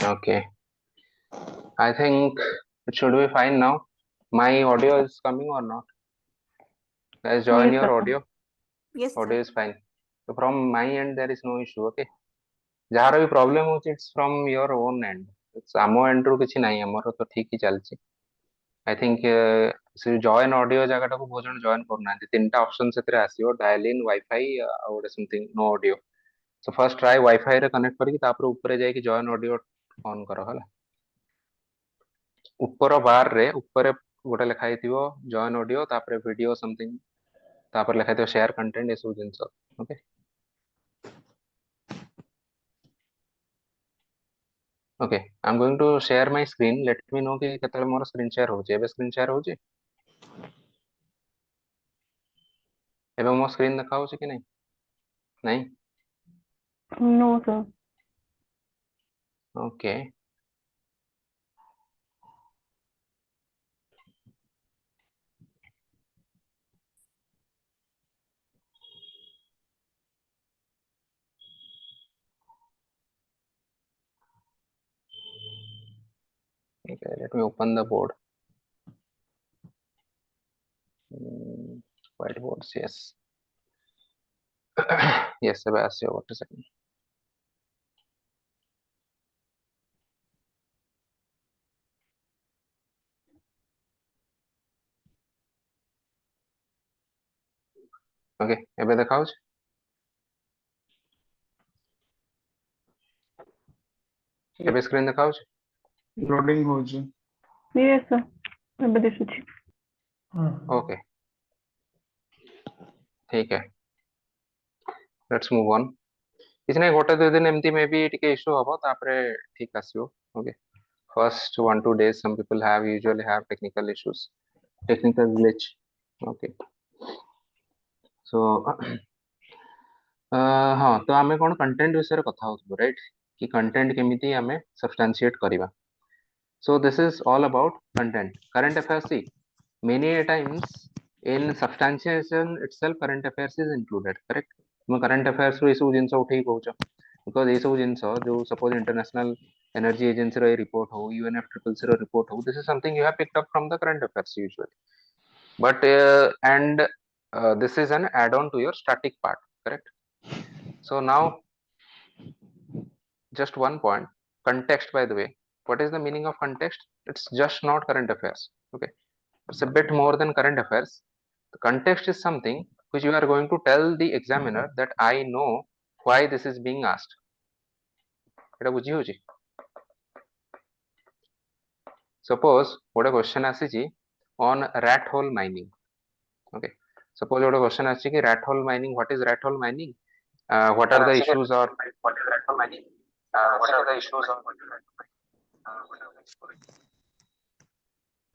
Okay, I think it should be fine now. My audio is coming or not? Guys, join Yes, your sir. audio. Yes, sir. Audio is fine. So from my end, there is no issue. Okay. ଯାହାର ବି problem ହଉଛି it's from your own end, ଆମ ଏଣ୍ଡରୁ କିଛି ନାହିଁ, ଆମର ତ ଠିକ ହିଁ ଚାଲିଛି। ଆଇ ଥିଙ୍କ ସେ ଜଏନ୍ ଅଡିଓ ଜାଗାଟାକୁ ବହୁତ ଜଣ ଜଏନ୍ କରୁନାହାନ୍ତି। 3ଟା ଅପସନ ସେଥିରେ ଆସିବ, ଡାଏଲ ଇନ୍, ୱାଇଫାଇ ଆଉ ଗୋଟେ something no audio. So first try wifi ରେ କନେକ୍ଟ କରିକି ତାପରେ ଉପରେ ଯାଇକି ଜଏନ୍ ଅଡିଓ ଅନ୍ କର ହେଲା। ଉପର ବାର୍ ରେ ଉପରେ ଗୋଟେ ଲେଖା ହେଇଥିବ ଜଏନ୍ ଅଡିଓ, ତାପରେ ଭିଡିଓ ସମଥିଙ୍ଗ, ତାପରେ ଲେଖା ହେଇଥିବ ସେୟାର କଣ୍ଟେଣ୍ଟ, ଏସବୁ ଜିନିଷ। Okay, okay, I'm going to share my screen. Let me know कि केतले मोर स्क्रीन शेयर होची। एबे स्क्रीन शेयर होची, एबे मो स्क्रीन देखा होची कि नहीं? नहीं? No, sir. Okay, okay, let me open the board. Whiteboards, yes. Yes, एबे आसियो, what a second. Okay, एबे देखा होची? एबे स्क्रीन देखा होची? लोडिंग होची। Yes, sir. ଏବେ ଦିଶୁଛି। Okay, ठीक है, let's move on. କିଛି ନାହିଁ, ଗୋଟେ ଦୁଇ ଦିନ ଏମିତି ମେ ବି ଟିକେ ଇସ୍ୟୁ ହବ, ତାପରେ ଠିକ ଆସିବ। Okay, first 1-2 days some people usually have technical issues, technical glitch. Okay, so ହଁ, ତ ଆମେ କ'ଣ କଣ୍ଟେଣ୍ଟ ବିଷୟରେ କଥା ହଉଥିଲୁ, ରାଇଟ୍? କି କଣ୍ଟେଣ୍ଟ କେମିତି ଆମେ ସବଷ୍ଟାନ୍ସିଏଟ କରିବା। So this is all about content. Current affairs, see, many a times in substantiation itself current affairs is included, correct? तुम current affairs रो इस जिनस उठेई कहउछ, because ये सब जिनस जो suppose international energy agency रो report हो, UNFCCC रो report हो, this is something you have picked up from the current affairs usually, but and this is an add-on to your static part, correct? So now just one point, context, by the way. What is the meaning of context? It's just not current affairs. Okay, it's a bit more than current affairs. The context is something which you are going to tell the examiner that I know why this is being asked. এটা বুঝি হଉଛି? Suppose ଗୋଟେ question ଆସିଛି on rat hole mining. Okay, suppose ଗୋଟେ question ଆସିଛି କି rat hole mining, what is rat hole mining, what are the issues, or what is rat hole mining, what are the issues, or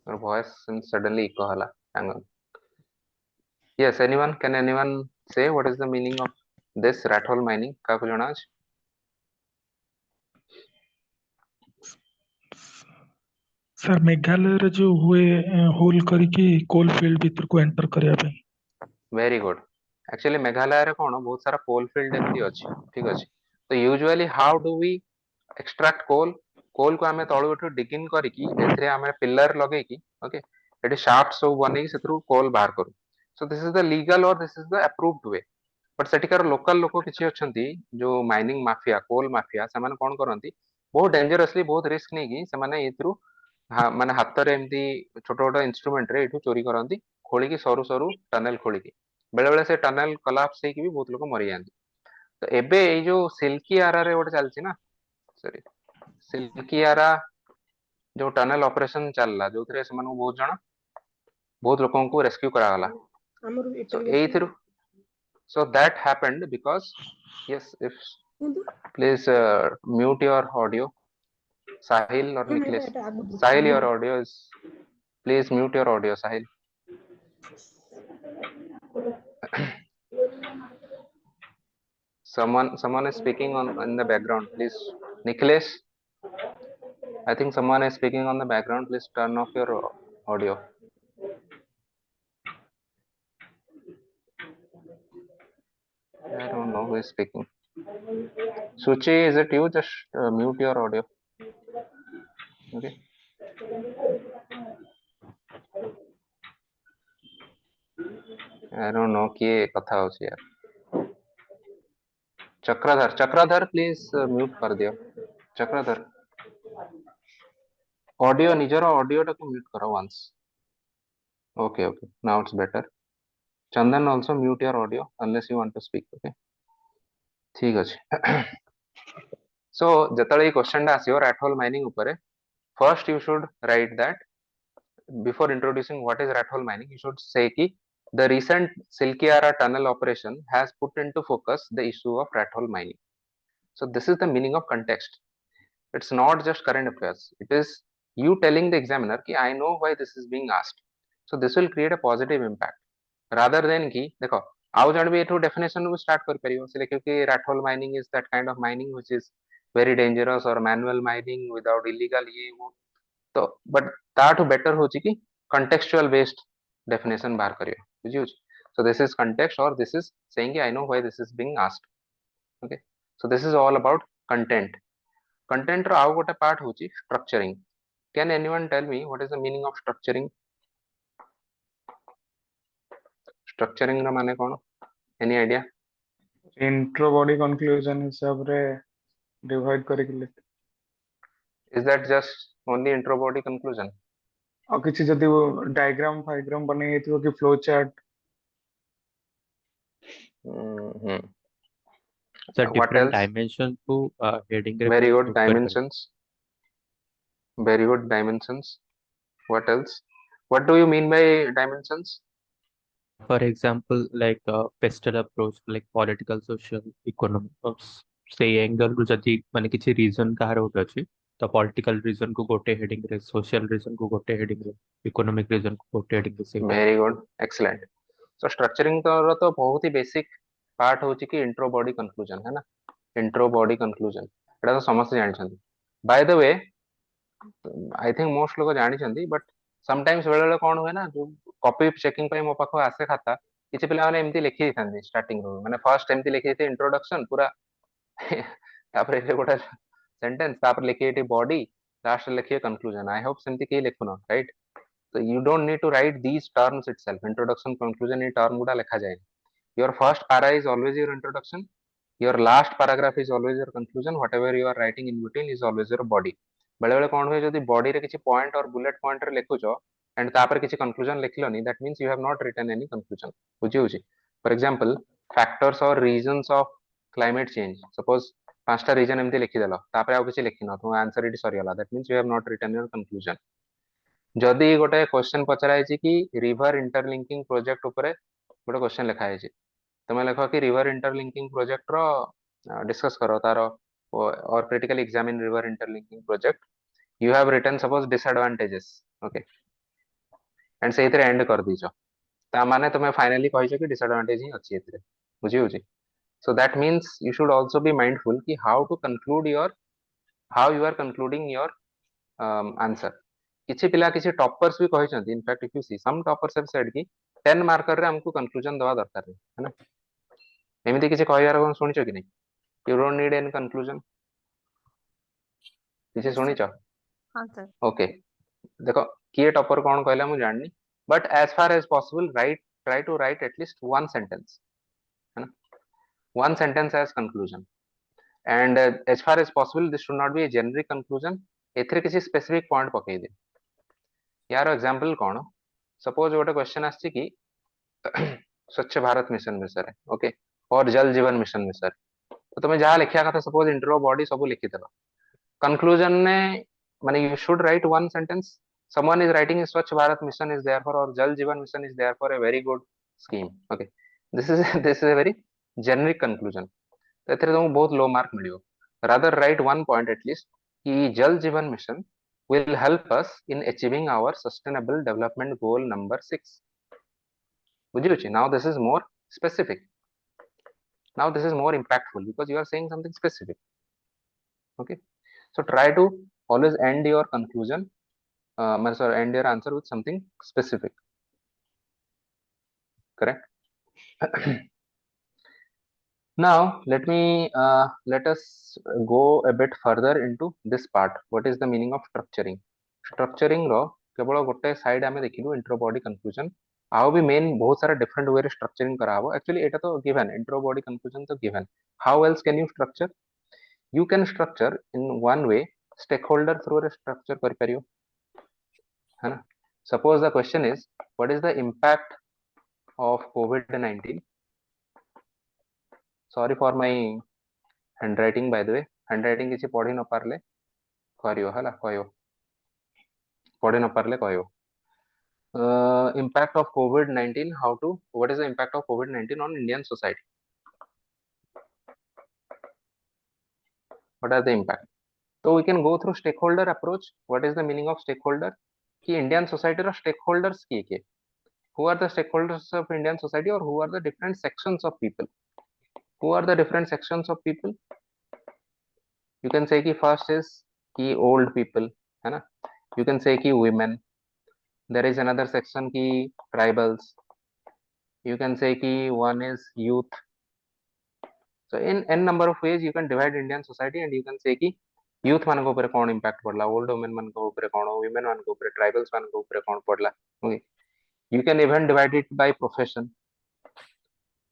your voice suddenly echo hala. Hang on. Yes, anyone, can anyone say what is the meaning of this rat hole mining? काको जଣା ଅଛି? Sir Meghalaya रे जो हुए whole करके coal field भीतर को enter करिया पे। Very good. Actually Meghalaya रे कोन बहुत सारा कोल फील्ड एमती अछि, ठीक अछि। तो usually how do we extract coal? Coal को हमें तळु उठु डिगिंग करिकी एथरे हमें पिलर लगेई की, ओके, एटी शाफ्ट सब बनेई सेथरु कोल बाहर करू। So this is the legal or this is the approved way. But सेटिकार लोकल लोक किछि अछंती जो माइनिंग माफिया, कोल माफिया, से माने कोन करंती, बहुत डेंजरसली, बहुत रिस्क नै की से माने एथरु माने हाथ रे एमती छोट छोट इंस्ट्रूमेंट रे एठु चोरी करंती, खोली की सरू सरू टनल खोली की, बेले बेले से टनल कोलैप्स हे की भी बहुत लोक मरि जांती। तो एबे ए जो सिल्की आरा रे ओटे चलची ना, सॉरी, सिल्की आरा जो टनल ऑपरेशन चलला, जो थरे से मानु बहुत लोगों को रेस्क्यू करा गला। So एथरु, so that happened because, yes, if please mute your audio, Sahil or Nicholas. Sahil, your audio is, please mute your audio, Sahil. Someone is speaking on in the background, please. Nicholas, I think someone is speaking on the background, please turn off your audio. I don't know who is speaking. Suchi, is it you? Just mute your audio. Okay. I don't know किए कथा होची यार. Chakradhar please mute कर दियो. Chakradhar audio निजर audio टाको mute करो once. Okay, now it's better. Chandan, also mute your audio unless you want to speak. Okay, ठीक अछि. So जतळे क्वेश्चन टा आसियो rat hole mining उपरे, first you should write that before introducing what is rat hole mining, you should say ki the recent Silkiara tunnel operation has put into focus the issue of rat hole mining. So this is the meaning of context. It's not just current affairs. It is you telling the examiner ki I know why this is being asked. So this will create a positive impact rather than ki देखो आउ जन भी एठू definition को start कर परियो से क्योंकि rat hole mining is that kind of mining which is very dangerous or manual mining without illegal ये वो. तो बट ताठू बेटर होची कि contextual based definition बाहर करियो बुझियो. So this is context or this is saying I know why this is being asked. Okay, so this is all about content. Content रो आउ गोटे पार्ट होची structuring. Can anyone tell me what is the meaning of structuring? Structuring रो माने कोन? Any idea? Intro body conclusion हिसाब रे divide करके लिख. Is that just only intro body conclusion? और किसी जदि वो डायग्राम बने थी कि flow chart. The What different else? dimensions to heading रे Very good refer करें. dimensions. Very good dimensions. What else? What do you mean by dimensions? For example, like pastel approach, like political, social, economic, से angle ରୁ ଯଦି ମାନେ କିଛି reason କାହାର ଗୋଟେ ଅଛି ତ political reason को गोटे heading रे, social reason को गोटे heading रे, economic reason को गोटे heading रे सेटा. Very good, excellent. So structuring तो बहुत ही basic part होची कि intro body conclusion है ना. Intro body conclusion एटा तो समस्त जानि छथि. By the way, I think most लोग जानि छथि but sometimes बेले बेले कोन हुए ना जो कॉपी चेकिंग पे मो पाखो आसे खाता किछि पिला माने एमती लिखि दिथांती स्टार्टिंग रो माने फर्स्ट एमती लिखि दिथि इंट्रोडक्शन पूरा तापर ए गोटा सेंटेंस तापर लिखि दिथि बॉडी लास्ट लिखि कंक्लूजन. आई होप सेमती के लिखुनो right. So you don't need to write these terms itself. Introduction, conclusion, ये term गुड़ा लिखा जाए. Your first para is always your introduction. Your last paragraph is always your conclusion. Whatever you are writing in between is always your body. बेले बेले कौन हुए जो body रे किसी पॉइंट और बुलेट पॉइंट रे लिखुचो एंड तापर किसी कंक्लूजन लिखलोनी that means you have not written any conclusion बुझी होची. For example factors or reasons of climate change suppose पांचटा रीजन एमती लिखि देलो तापर आउ किसी लिखिनो तो आंसर इट सरी गला that means you have not written your conclusion. जदि गोटे क्वेश्चन पचरा है कि रिवर इंटरलिंकिंग प्रोजेक्ट उपरे गोटे क्वेश्चन लिखा है तुम लिख कि रिवर इंटरलिंकिंग प्रोजेक्ट रो डिस्कस करो तार और critically examine river interlinking project. You have written suppose disadvantages okay and से इतरे एंड कर दीचो ता माने तुम फाइनली कहिसो कि डिसएडवांटेज ही अछि इतरे बुझी होची. So that means you should also be mindful कि how to conclude your how you are concluding your answer. किछि पिला किछि टॉपर्स भी कहिसंती in fact if you see some toppers have said कि 10 मार्कर रे हमको कंक्लूजन दवा दरकार है ना. एमिति किछि कहयार कोन सुनिचो कि नै. You don't need any conclusion किछि Yes, सुनिचो. हाँ सर. ओके देखो किए टॉपर कोन कहला मु जाननी but as far as possible right try to write at least one sentence है ना. One sentence as conclusion and as far as possible this should not be a generic conclusion. एथरे किछि specific point पकई दे. यार एग्जांपल कोन suppose गोटे question आछि कि स्वच्छ भारत मिशन विषय ओके और जल जीवन मिशन विषय तो तुम्हें जहाँ लिखा कथा सपोज इंट्रो बॉडी सब लिखी देलो कंक्लूजन ने माने you should write one sentence. someone is writing स्वच्छ Bharat mission is therefore or jal jeevan mission is therefore a very good scheme. Okay, this is a very generic conclusion. तो एथरे तुमको बहुत लो mark मिलियो. rather write one point at least कि जल जीवन mission will help us in achieving our sustainable development goal number 6. बुझियो. Now this is more specific. Now this is more impactful because you are saying something specific. Okay, so try to always end your conclusion sorry end your answer with something specific. Correct. Now let us go a bit further into this part. What is the meaning of structuring? Structuring रो केवल गोटे side आमे देखिलु intro body conclusion आउ भी main बहुत सारा different way रे structuring करा हबो एक्चुअली एटा तो गिवन इंट्रो बॉडी कंक्लूजन तो given how else can you structure you can structure in one way stakeholder through a structure कर परियो है ना suppose the question is what is the impact of covid-19 sorry for my handwriting by the way handwriting किसी पढ़ी न पारले करियो हला कयो पढ़ी न पारले कयो impact of covid-19 how to what is the impact of covid-19 on Indian society what are the impact so we can go through stakeholder approach what is the meaning of stakeholder कि Indian society रो stakeholders किए who are the stakeholders of Indian society or who are the different sections of people who are the different sections of people you can say कि first is कि old people है ना you can say कि women there is another section कि tribals you can say कि one is youth so in n number of ways you can divide Indian society and you can say कि youth मान ऊपर कौन impact पड़ला old women मान ऊपर कौन women मान ऊपर tribals मान ऊपर कौन पड़ला okay you can even divide it by profession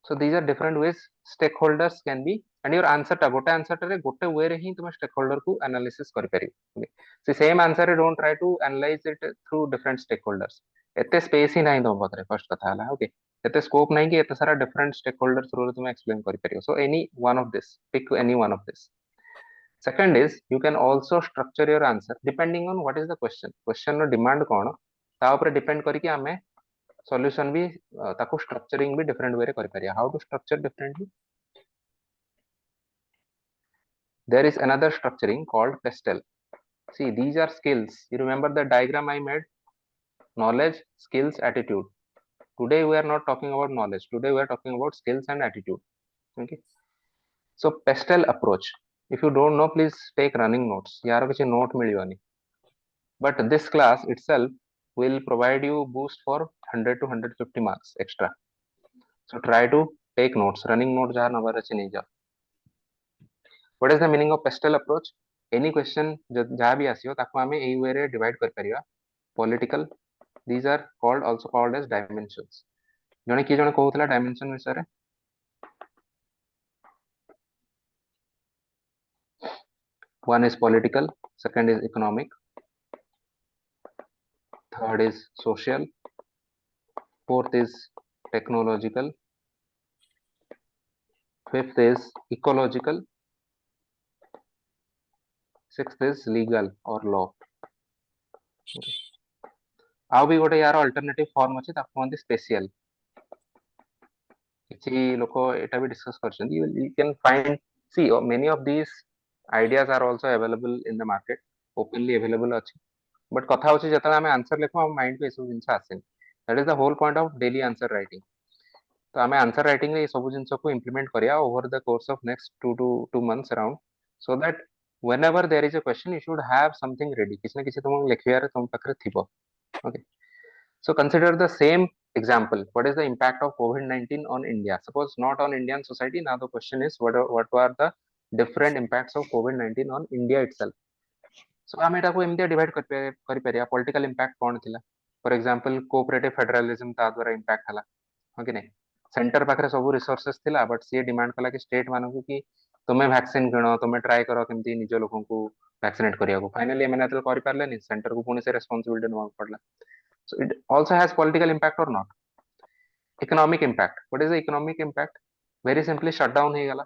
so these are different ways stakeholders can be and your answer ta gote answer ta re gote way re hi तुम stakeholder को analysis करि परियो okay so same answer re don't try to analyze it through different stakeholders एते space ही नहीं तुम पाखरे first कथा हला okay एते scope नहीं कि एते सारा different stakeholders through रे तुम explain करि परियो so any one of this pick any one of this second is you can also structure your answer depending on what is the question no demand कोन ता ऊपर depend करी कि हमें solution भी ताको structuring भी different way रे करि परिया how to structure differently there is another structuring called pestle see these are skills you remember the diagram I made knowledge skills attitude today we are not talking about knowledge today we are talking about skills and attitude okay so pestle approach if you don't know please take running notes यार किसी note मिलियोनी but this class itself will provide you boost for 100 to 150 marks extra so try to take notes running notes जहाँ number अच्छे नहीं जा what is the meaning of pestle approach any question जहाँ भी आसियो ताको हमें एई वे रे डिवाइड कर परिया political these are called also called as dimensions जने की जने कहउतला dimension विषय रे one is political second is economic third is social fourth is technological fifth is ecological sixth is legal or law आउ भी गोटे यार अल्टरनेटिव फॉर्म अछि ताको कहंती स्पेशल किछि लोक एटा भी discuss करछन you can find see many of these ideas are also available in the market openly available अछि but कथा होछि जतला हमें आंसर लेखो हम माइंड पे सब जिंस आसेन that is the whole point of daily answer writing तो हमें आंसर राइटिंग रे सब जिंस को इंप्लीमेंट करिया over the course of next 2 months around so that whenever there is a question you should have something ready किछि न किछि तुम लेखियार तुम पाखरे थिबो okay so consider the same example what is the impact of covid-19 on India suppose not on Indian society now the question is what were the different impacts of covid-19 on India itself so आम एटा को एमती divide करि परिया political impact कोन थिला for example cooperative federalism ता द्वारा impact हला हो कि नहीं सेंटर पाखरे सब रिसोर्सेस थिला बट सी डिमांड कला कि स्टेट मानको कि तुमे वैक्सीन किनो तुमे ट्राई करो केमती निज लोकन को वैक्सीनेट करिया को फाइनली एमने तो करि पारले सेंटर को पुणी से रिस्पांसिबिलिटी नवा पड़ला so it also has political impact or not economic impact what is the economic impact very simply shutdown हे गला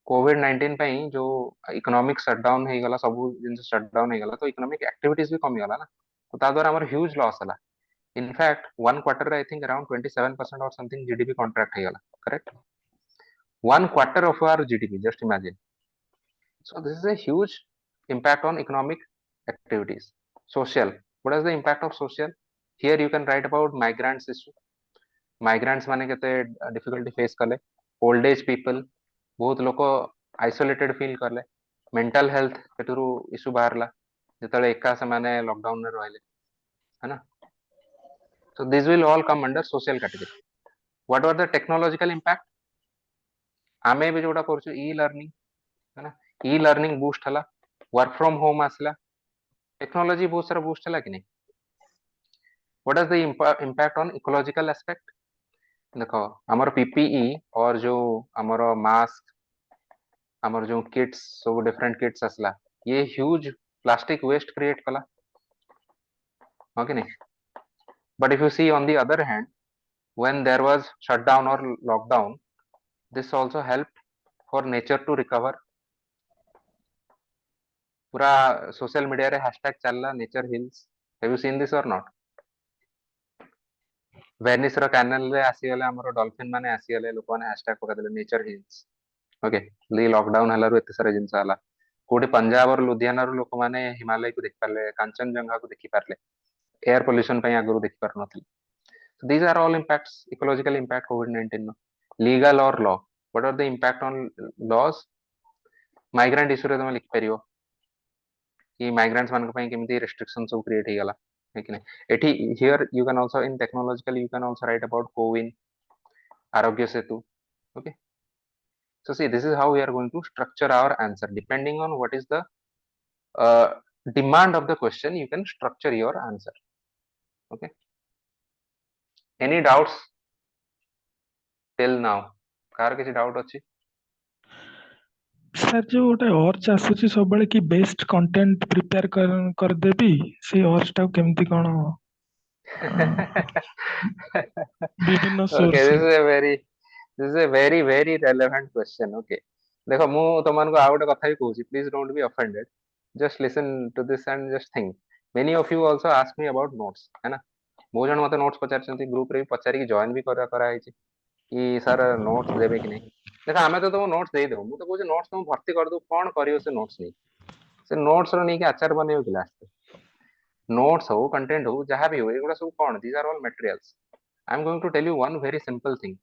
कोविड-19 ପାଇଁ जो इकोनॉमिक शटडाउन हे गला सब जिन शटडाउन हे गला तो इकोनॉमिक एक्टिविटीज भी कमी गला ना तो ता द्वारा हमर ह्यूज लॉस हला in fact one quarter I think around 27% or something GDP contract हे गला correct one quarter of our GDP just imagine so this is a huge impact on economic activities social what is the impact of social here you can write about migrants issue migrants माने केते difficulty face कले old age people बहुत लोक isolated feel करले mental health केतरु issue बाहरला जेतले एका समाने lockdown में रहले है ना so this will all come under social category what were the technological impact आमे भी जोटा करछु ई लर्निंग है ना ई लर्निंग बूस्ट हला वर्क फ्रॉम होम आसला टेक्नोलॉजी बहुत सारा बूस्ट हला कि नहीं what is the impact on ecological aspect देखो हमर पीपीई और जो हमर मास्क हमर जो किट्स सब डिफरेंट किट्स आसला ये ह्यूज प्लास्टिक वेस्ट क्रिएट कला हो कि नहीं but if you see on the other hand when there was shutdown or lockdown this also helped for nature to recover पूरा सोशल मीडिया रे हैशटैग चलला nature hills have you seen this और not Venice row canal रे आसी गले हमरो dolphin माने आसी गले लोक माने हैशटैग पका देले नेचर हिल्स ओके ली लॉकडाउन हलारु एते सारा जिंस आला कोडी पंजाब और लुधियाना रो लोक माने हिमालय को देख पारले कांचनजंगा को देखि पारले एयर पोल्यूशन पई आगु देख पार नथि so these are all impacts ecological impact covid-19 no legal or law what are the impact on laws migrant issue रे तमे लिख परियो कि माइग्रेंट्स मान पई केमिति रेस्ट्रिक्शन सब क्रिएट हे गला है कि नहीं एठी here you can also in technological you can also right about CoWIN Aarogya Setu okay so see this is how we are going to structure our answer depending on what is the uh, demand of the question you can structure your answer okay any doubts till now car किसी doubt अछि sir जो गोटे अर्ज आସୁଛି ସବୁବେଳେ कि best content prepare कर देबी से अर्ज टा केमती कोन विभिन्न okay source this is a very relevant question okay देखो मु तुमन को आ गोटे कथा भी कहूची please don't be offended just listen to this and just think many of you also ask me about notes है ना बहुत जन मते नोट्स पचारछंती ग्रुप रे पचारी की जॉइन भी करा आइची कि सर नोट्स देबे कि नहीं देखो आमे तो तुम नोट्स दे देबो मु तो कहूची नोट्स तुम भर्ती कर दो कोन करियो से नोट्स नहीं से नोट्स रो नहीं कि आचार बनेयो कि लास्ट नोट्स हो कंटेंट हो जहां भी हो एगुडा सब कोन these are all materials I am going to tell you one very simple thing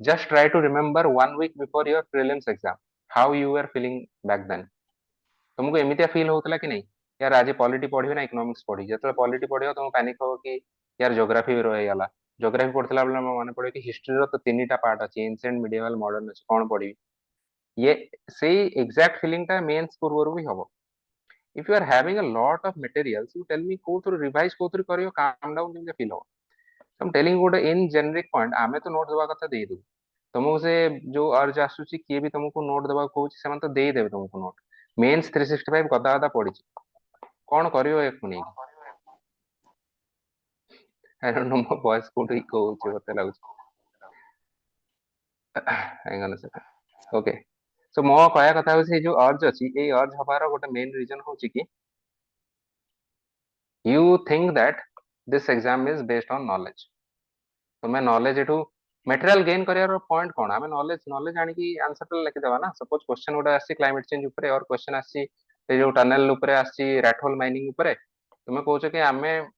just try to remember 1 week before your prelims exam how you were feeling back then तुमको एमितिया feel होतला कि नहीं यार आज पॉलिटी पढ़ियो ना economics पढ़ी जतले polity पढ़ियो तुम पैनिक हो कि यार ज्योग्राफी रहि गला ज्योग्राफी पढ़तला बेले माने पड़े कि हिस्ट्री रो तो तीनटा पार्ट अछि एंशिएंट मिडिवल मॉडर्न अछि कोन पढ़ी ये सेही एग्जैक्ट फीलिंग टा मेंस पूर्व भी हबो if you are having a lot of materials you tell me go through revise को थ्रू करियो काम डाउन केमते फील हो I'm telling you in generic point आमे तो नोट देवा कथा दे दू तुमको से जो अर्ज आसुची किए भी तुमको नोट देवा कहूची से तो दे देबे तुमको नोट मेंस 365 गदा गदा पड़ी कौन करियो एक नहीं आई डोंट नो मो वॉइस को ठीक कहूची बते लागुची hang on a second okay so मो कहया कथा होची जो अर्ज अछि ए अर्ज हबार गोटे मेन रीजन होची कि you think that this exam is based on knowledge तुम्हें नॉलेज एठू मटेरियल गेन करियर पॉइंट कोन हमें नॉलेज नॉलेज आनी की आंसर पे लिखि देबा ना सपोज क्वेश्चन गोटे आसी क्लाइमेट चेंज ऊपर और क्वेश्चन आसी ए जो टनल ऊपर आसी रैट होल माइनिंग ऊपर तुम्हें कहउछ कि हमें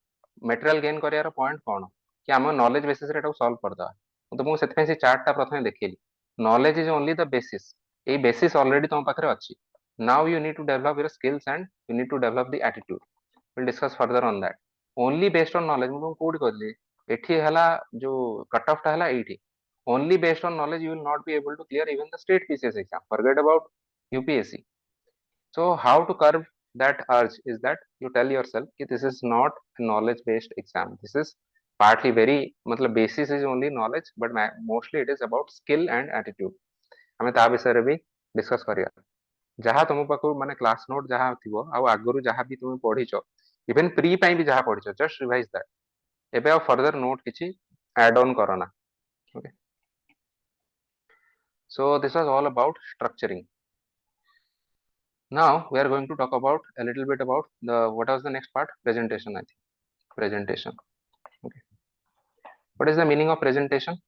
मटेरियल गेन करियर पॉइंट कोन कि हम नॉलेज बेसिस रे एटा सॉल्व कर दवा तो तुमको सेते से चार्ट टा प्रथमे देखिली knowledge is only the basis a basis already तुम पाखरे अछि now you need to develop your skills and you need to develop the attitude will discuss further on that only based on knowledge मु कोड कहली एठी हला जो cut off टा हला एठी only based on knowledge you will not be able to clear even the state pcs exam forget about upsc so how to curb that urge is that you tell yourself that this is not a knowledge based exam this is partly very matlab basis is only knowledge but mostly it is about skill and attitude हमें ता विषय रे भी discuss करिया जहां तुम पाखु माने class note जहां थिबो आ आगुरु जहां भी तुम पढिचो इवन प्री पई भी जहां पढिचो जस्ट रिवाइज दैट एबे आ फर्दर नोट किछि ऐड ऑन करना okay so this was all about structuring now we are going to talk about a little bit about the what was the next part presentation I think presentation okay what is the meaning of presentation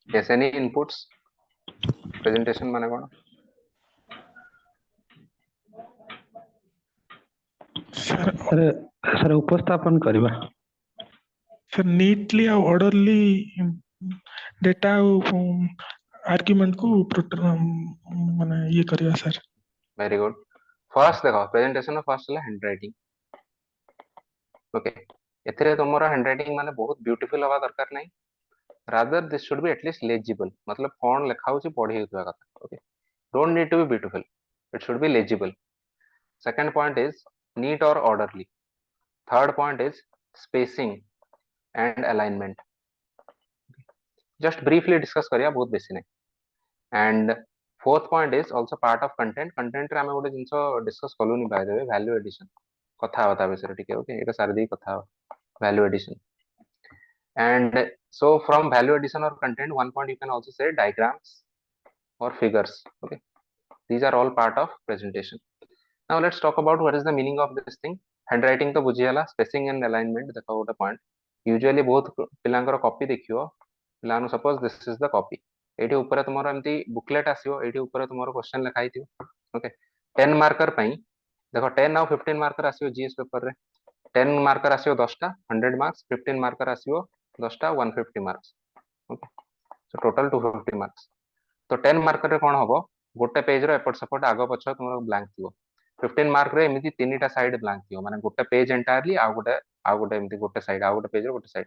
yes any inputs presentation माने कोन sir sir sir उपस्थापन करबा sir neatly or orderly data argument को माने ये करिया sir very good first देखो presentation में first है handwriting ओके एथिरे तुमरो हैंडराइटिंग माने बहुत ब्यूटीफुल हवा दरकार नहीं, rather this should be at least legible, मतलब कौन लिखा होची पढ़ी होतबा कथा। Okay don't need to be beautiful, it should be legible. Second point is neat or orderly. Third point is spacing and alignment. Just briefly discuss करिया, बहुत बेसी नहीं। And fourth point is also part of content. Content रे आमे गोटे जिंसो discuss कलुनी by the way, value addition कथा होता विषय टिके। ओके एटा सार दी कथा value addition. And so from value addition or content, one point you can also say diagrams or figures. Okay, these are all part of presentation. Now let's talk about what is the meaning of this thing. Handwriting तो बुझियाला, spacing and alignment देखो गोटे point. Usually बहुत पिलांकर copy देखियो, पिलानु suppose this is the copy. एठी ऊपर तुम्हारा एमती booklet आसियो, एठी ऊपर तुम्हारा क्वेश्चन लिखाई थियो। ओके 10 मार्कर पई देखो 10 आउ 15 मार्कर आसियो जीएस पेपर रे। 10 marker आसियो 10टा 100 marks, 15 marker आसियो 10टा 150 marks. Okay so total 250 marks. तो 10 मार्कर रे कोन हबो, गोटे पेज रो एपट सपोर्ट आगो पछ तुमरो ब्लैंक थियो। 15 मार्क रे एमिति तीनटा साइड ब्लैंक थियो, माने गोटे पेज एंटायरली आ गोटे एमिति गोटे साइड आ गोटे पेज रो गोटे साइड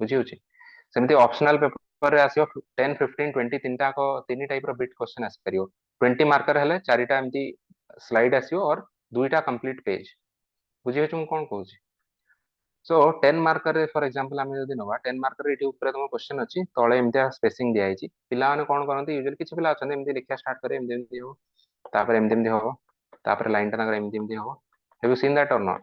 बुझी होची। सेमिति ऑप्शनल पेपर रे आसियो 10 15 20 तीनटा को तीन टाइप रो बिट क्वेश्चन आसी परियो। 20 मार्कर हेले चारिटा एमिति स्लाइड आसियो और दुईटा कंप्लीट पेज बुझी होची। मु कोन कहूची सो 10 मार्कर फॉर एग्जांपल आमे जदी नवा 10 मार्कर एठी ऊपर तुम क्वेश्चन अछि, तळे एमतिया स्पेसिंग दिया आइछि। पिला माने कोन करंती यूजुअली किछि पिला अछन एमति लिखिया स्टार्ट करे एमति एमति हो, तापर एमति एमति हो, तापर लाइन टा नगर एमति एमति हो। Have you seen that or not?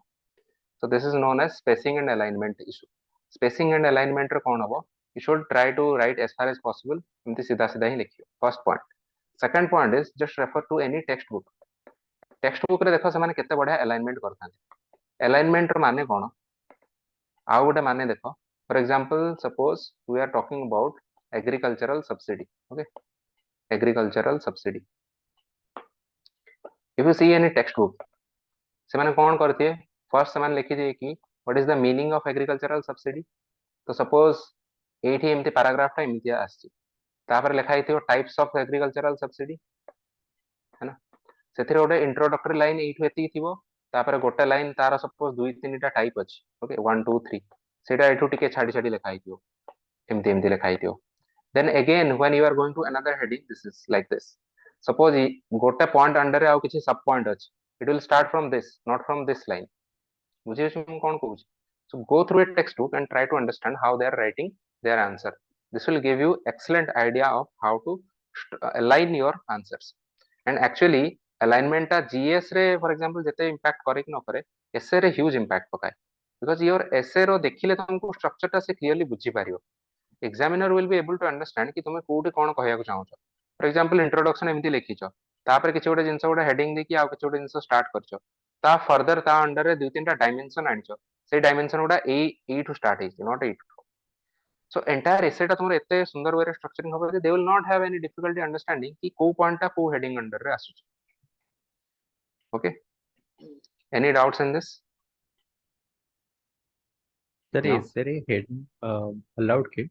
So this is known as spacing and alignment issue. Spacing and alignment रे कोन हबो, you should try to write as far as possible, एमति सीधा सीधा ही लिखियो। First point. Second point is just refer to any text book. Textbook रे देखो से माने केते बढ़िया अलाइनमेंट करथांती। अलाइनमेंट रो माने कोन, आउ गोटे माने देखो for example suppose we are talking about agricultural subsidy. Okay agricultural subsidy, if you see any text book से माने कोन करथिए, फर्स्ट से माने लिखि दिए कि what is the meaning of agricultural subsidy. तो सपोज एठी एमती पैराग्राफ टा एमती आछि, तापर लिखा हिथियो टाइप्स ऑफ एग्रीकल्चरल सब्सिडी, है ना। सेथिरे गोटे इंट्रोडक्टरी लाइन एठु एति थिबो, तापर गोटे लाइन तार सपोज दुई तीनटा टाइप अछि। ओके 1 2 3 सेटा एठु टिके छाडी छाडी लिखा हिथियो, एमती एमती लिखा हिथियो। then again when you are going to another heading, this is like this. Suppose गोटे पॉइंट अंडर आउ किछि सब पॉइंट अछि, it will start from this, not from this line. बुझियो हम कोन कहू। so go through a textbook and try to understand how they are writing their answer. This will give you excellent idea of how to align your answers. And actually alignment टा GS रे for example जते impact करे कि न करे, essay रे huge impact पकाए, because your essay रो देखिले तुमको स्ट्रक्चर टा से क्लियरली बुझी पारियो। examiner will be able to understand कि तुमे कोठी कोन कहया को चाहौ छ। फॉर एग्जांपल इंट्रोडक्शन एमती लिखि छ, तापर किछ गोटे जिंस गोटे हेडिंग दे कि आ किछ गोटे जिंस स्टार्ट कर छ, ता फर्दर ता अंडर रे दुई तीनटा डायमेंशन आनि छ, से डायमेंशन गोटा ए टू स्टार्ट हे not A to. So entire essay टा तुमर एते सुंदर वे रे स्ट्रक्चरिंग होबे, they will not have any difficulty understanding कि को पॉइंट टा को हेडिंग अंडर रे आसु छ। Okay any doubts in this? Sir no is there a hidden allowed के?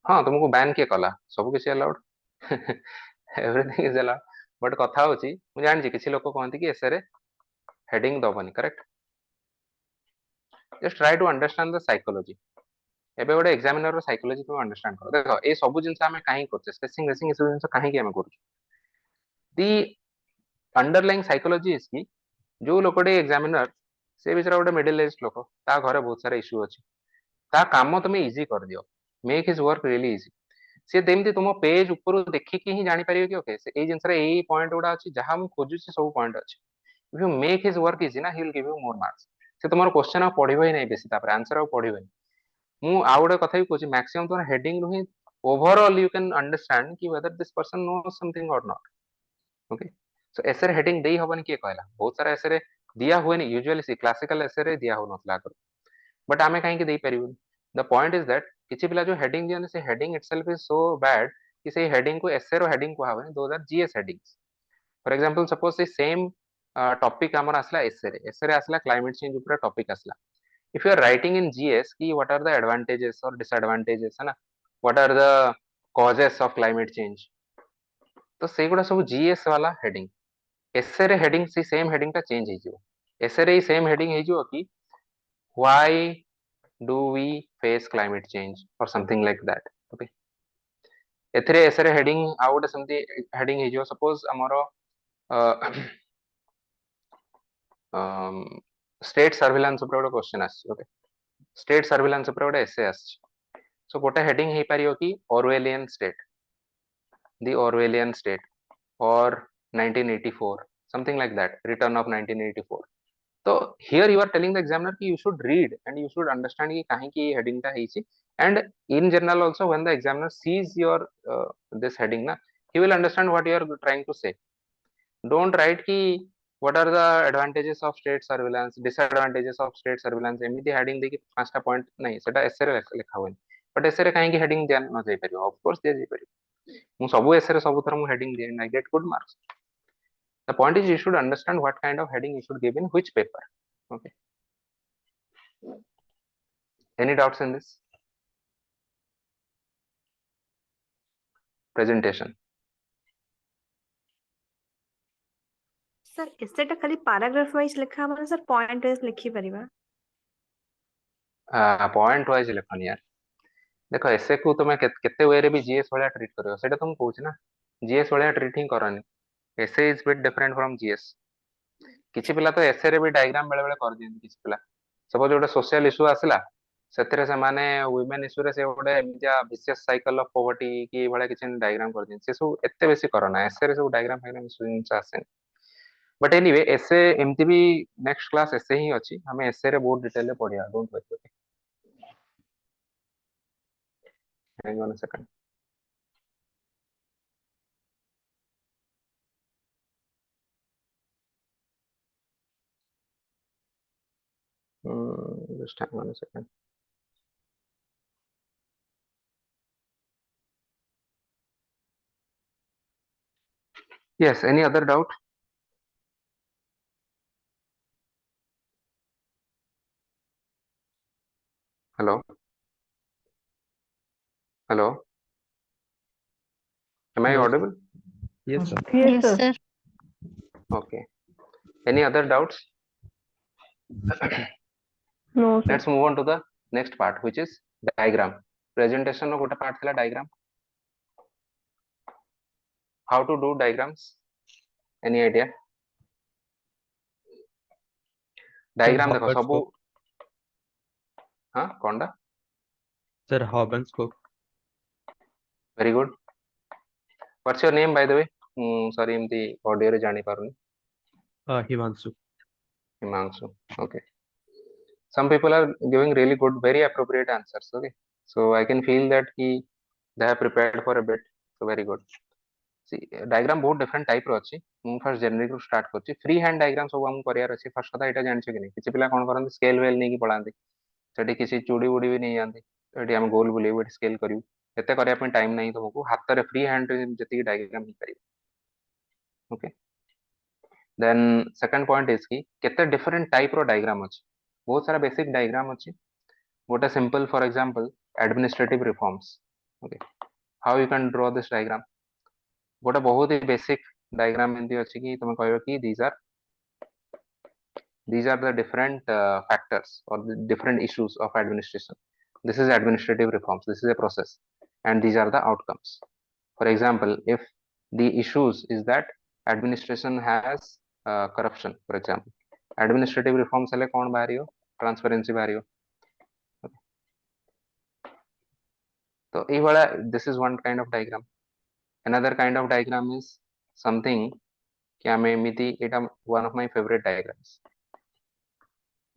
हाँ तुमको बैन किए कला सब किसी allowed everything is allowed, but कथा होची मु जानि किछि लोक कहंती कि एसे रे हेडिंग दबनी, correct. Just try to understand the psychology. एबे गोटे एग्जामिनर रो साइकोलॉजी तुम अंडरस्टैंड करो। देखो ए सब जिंस हमें काहे करछे, स्पेसिंग रेसिंग ए सब जिंस काहे कि हमें करू। दी अंडरलाइंग साइकोलॉजी इज कि जो लोकटे एग्जामिनर से बिचरा गोटे मिडिल एज लोक, ता घरे बहुत सारा इशू अछि, ता काम तुम इजी कर दियो, make his work really easy. से देमती तुम पेज ऊपर देखिकी ही जानी पारियो कि ओके से ए जिंस रे ए पॉइंट गुडा अछि जहां हम खोजु से सब पॉइंट अछि। If you make his work easy ना, he will give you more marks. से तुम क्वेश्चन आ पढिबो ही नै बेसी, तापर आंसर आ पढिबो ही। मु आ गोटे कथा भी कहूची, मैक्सिमम तुम हेडिंग नु ही ओवरऑल यू कैन अंडरस्टैंड कि whether this person knows something or not. Okay so essay रे हेडिंग देई हबन कि कहला, बहुत सारा एसे रे दिया हुए नहीं, यूजुअली सी क्लासिकल एसे रे दिया हो नथला कर, बट आमे काहे कि देई परिबो। द पॉइंट इज दैट किछि पिला जो हेडिंग दियन से heading itself is so bad कि से हेडिंग को एसे रो हेडिंग को हावे, those are GS headings. For example suppose से सेम टॉपिक हमर आसला एसे रे आसला क्लाइमेट चेंज ऊपर टॉपिक आसला। If you are writing in GS कि what are the advantages or disadvantages, है ना, what are the causes of climate change, तो सेगुडा सब जीएस वाला हेडिंग। एसे रे हेडिंग से सेम हेडिंग टा चेंज हे जिवो। एसे रे सेम हेडिंग हे जिवो कि why do we face climate change or something like that. Okay, एथिरे एसरे हेडिंग आउ गोटे सेमती हेडिंग हे जो सपोज हमर स्टेट सर्विलांस ऊपर गोटे क्वेश्चन आछि. ओके, स्टेट सर्विलांस ऊपर गोटे एसे आछि. सो गोटे हेडिंग हे परियो कि Orwellian state, the Orwellian state or 1984, something like that, return of 1984. So here you are telling the examiner ki you should read and you should understand ki kahin ki heading ta heichi, and in general also when the examiner sees your this heading na, he will understand what you are trying to say. Don't write ki what are the advantages of state surveillance, disadvantages of state surveillance, एमती heading देखि पांचटा point नहीं सेटा एसे रे लिखा हुए, but एसे रे काहे की heading दिया न जाई परियो. Of course दिया जाई परियो. मु सब एसे रे सब थर मु heading दिए, I get good marks. The point is you should understand what kind of heading you should give in which paper. Okay, any doubts in this presentation? Sir एसेटा खाली पैराग्राफ वाइज लिखा माने सर पॉइंट वाइज लिखि परिबा. Point wise लिखनी यार. देखो एसे को तुम केते वे रे भी जीएस वाला ट्रीट करियो, सेटा तुम कहूछ ना, जीएस वाला ट्रीट ही करनी. Essay is bit different from GS. किछि पिला तो एसे रे भी डायग्राम बेले बेले कर दियन. किछि पिला सपोज गोटे सोशल इशू आसिला, ସେଥିରେ ସେମାନେ ୱିମେନ୍ ଇସ୍ୟୁରେ ସେ ଗୋଟେ ଏମିତିଆ ଭିସିୟସ୍ ସାଇକଲ ଅଫ ପଭର୍ଟି କି ଭଳିଆ କିଛି ଡାଇଗ୍ରାମ କରିଦିଅନ୍ତି. ସେ ସବୁ ଏତେ ବେଶୀ କରନା, ଏସେରେ ସବୁ ଡାଇଗ୍ରାମ ଫାଇଗ୍ରାମ ଜିନିଷ ଆସେନି. बट एनीवे एसे एमती भी नेक्स्ट क्लास एसे ही अछि, हमें एसे रे बहुत डिटेल रे पढिया. Don't worry. Okay, hang on a second. Just hang on a second. Yes, any other doubt? Hello? Hello? Am I Hello. audible? Yes, sir. Yes, sir. Okay. Any other doubts? No, sir. Let's move on to the next part, which is diagram. Presentation no गोटे part थला diagram. How to do diagrams? Any idea? Diagram देखो Hubbards सबू. book. हाँ कौनडा? Sir, Hubbards book. Very good. What's your name by the way? Sorry एमती audio रे जानी पारुनी. Himanshu. Himanshu. Okay. Some people are giving really good, very appropriate answers. Okay, so I can feel that they have prepared for a bit. So very good. See, diagram बहुत different type रो अछि. मु first generic रो start करछि. Free hand diagram सब हम करियार अछि. First कथा एटा जानछि कि नहीं. किछि पिला कोन करନ୍ତି scale वेल नै कि पळाନ୍ତି. सेठी किछि चूड़ी उडी भी नै जानନ୍ତି. एटी हम गोल बुलेबो एटी scale करियो. एते करिया पे टाइम नै तुमको. हाथ रे free hand रे जति diagram ही करियो. Okay. Then second point is कि केते different type रो diagram अछि. बहुत सारा basic diagram अछि. What a simple, for example, administrative reforms. Okay, how you can draw this diagram? What a बहुत ही basic diagram एंती अछि कि तुम कहयो कि these are the different factors or the different issues of administration. This is administrative reforms. This is a process, and these are the outcomes. For example, if the issues is that administration has corruption, for example, administrative reforms हेले कौन बाहरियो? Transparency बाहरियो. So this is one kind of diagram. Another kind of diagram is something one of my favorite diagrams.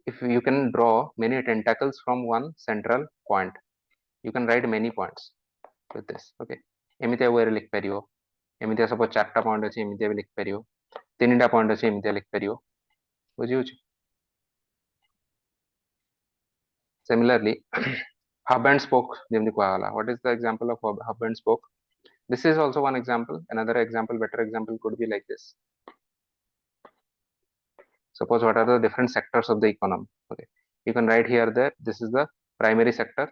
If you can draw many tentacles from one central point, you can write many points with this. Okay, एमितिया way लिख परियो. एमितिया suppose 4टा point अछि एमितिया भी लिख परियो. 3टा point अछि एमितिया लिख परियो. बुझियो छी. Similarly, hub and spoke जेमति कहला. What is the example of hub and spoke? This is also one example. Another example, better example could be like this. Suppose what are the different sectors of the economy? Okay, you can write here that this is the primary sector,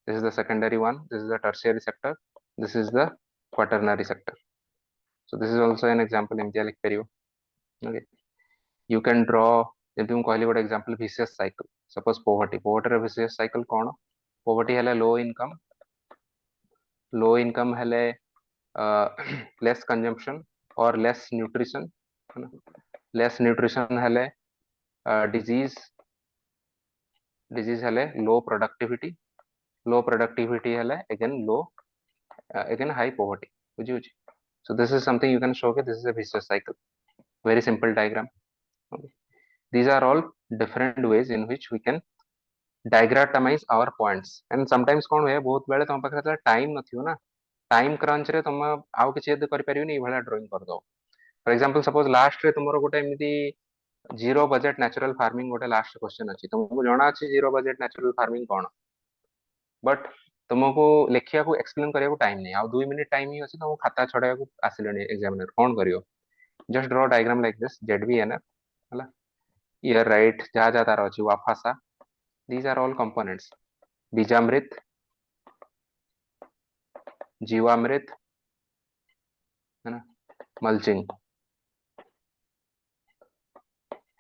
this is the secondary one, this is the tertiary sector, this is the quaternary sector. So this is also an example. Okay, you can draw. Example vicious cycle. Suppose poverty रे विशेष cycle कोन poverty हेले low income हेले less consumption और less nutrition less nutrition हेले disease हेले लो productivity हेले again high poverty बुझी होची so this is something you can show that this is a vicious cycle very simple diagram okay. These are all different ways in which we can diagramize our points and sometimes कौन हुए बहुत बेले तुम पाखे time नथियो ना time crunch रे तुम आउ किछि यदि करि परियोनी भला ड्राइंग कर दो फॉर एग्जांपल सपोज लास्ट रे तुमरो गोटे एमिति जीरो बजेट नेचुरल फार्मिंग गोटे लास्ट क्वेश्चन अछि तुमको जणा अछि zero budget natural farming cone but तुमको लेखिया को एक्सप्लेन करिया को टाइम नहीं आ 2 मिनिट टाइम ही अछि तुमको खाता छडा को आसिलेनी एग्जामिनर कोन करियो just draw diagram like this ZBNF हला ईयर राइट जा जा तार अछि वाफासा these are all components Bijamrit जीवामृत है ना मल्चिंग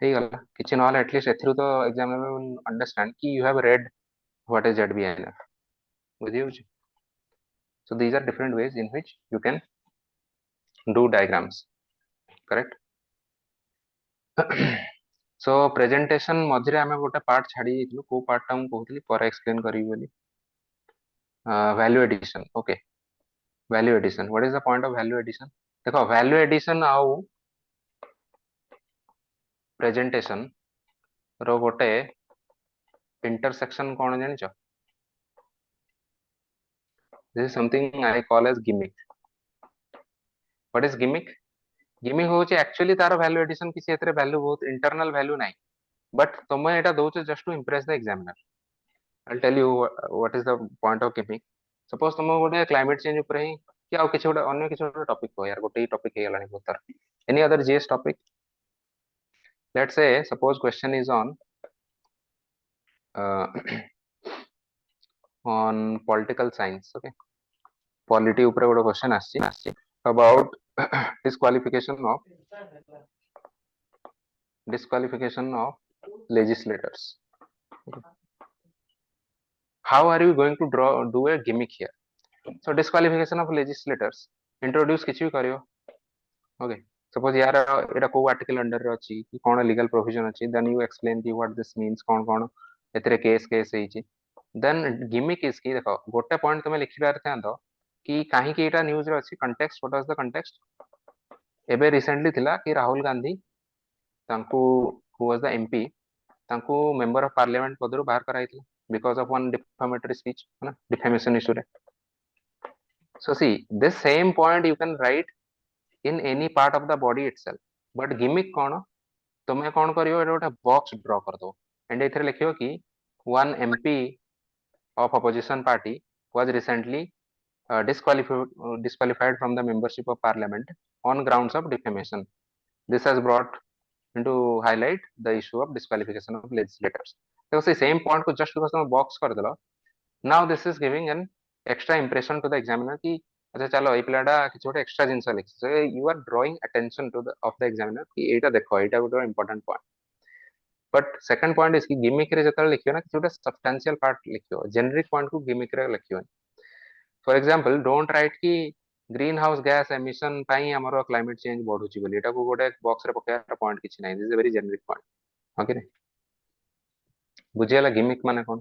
हे गला किछि नहले एटलीस्ट एथरु तो एग्जामिनर विल अंडरस्टैंड कि you have read what is ZBNF बुझियो so these are different ways in which you can do diagrams correct so presentation मझरे आमे गोटे पार्ट छाडी दिलु को पार्ट टा हम कहतली पर एक्सप्लेन करी बोली value addition okay value addition what is the point of value addition देखो value addition आउ presentation रो गोटे intersection कोन जानि छ this is something I call as gimmick what is gimmick gimmick होची actually तार value addition किसी एतरे value बहुत internal value नाही but तुम एटा दोच just to impress the examiner I'll tell you what is the point of gimmick suppose तुम गोटे climate change ऊपर ही कि आउ किछि गोटे अन्य किछि गोटे टॉपिक को यार गोटे टॉपिक हे गलानी बहुत तार any other GS topic let's say suppose question is on uh, on political science okay polity ऊपर गोटे क्वेश्चन आछि about disqualification of legislators how are you going to do a gimmick here so disqualification of legislators introduce किछि भी करियो okay suppose यार एटा को article under रे अछि कि कोन लीगल प्रोविजन अछि then you explain कि what this means कोन कोन एतरे केस हेइ छि then gimmick is कि देखो गोटे पॉइंट तुमे लिखि बार थांतो कि काहे कि एटा न्यूज रे अछि context what was the context एबे रिसेंटली थिला कि राहुल गांधी तांकू हु वाज द एमपी तांकू मेंबर ऑफ पार्लियामेंट पदरु बाहर कराइतला because of one defamatory speech है ना डिफेमेशन इशू रे so see this same point you can write in any part of the body itself but gimmick कोन तुमे कोन करियो एटा गोटे बॉक्स ड्रॉ कर दो एंड एथरे लिखियो कि one MP of opposition party was recently disqualified from the membership of parliament on grounds of defamation this has brought into highlight the issue of disqualification of legislators so the same point को just because तुम box कर देलो now this is giving an extra impression to the examiner कि अच्छा चलो ए पिलाडा किछ गोटे extra जिंस लिखि so you are drawing attention to the of the examiner कि एटा देखो एटा गोटे important point but second point is कि gimmick रे जतल लिखियो ना किछ गोटे substantial part लिखियो generic point को gimmick रे लिखियो for example don't write कि ग्रीन हाउस गैस एमिशन पाई हमरो क्लाइमेट चेंज बढ़ुची बोली एटा को गोटे बॉक्स रे पकेया पॉइंट किछ नै this is a very generic point okay रे बुझियाला गिमिक माने कोन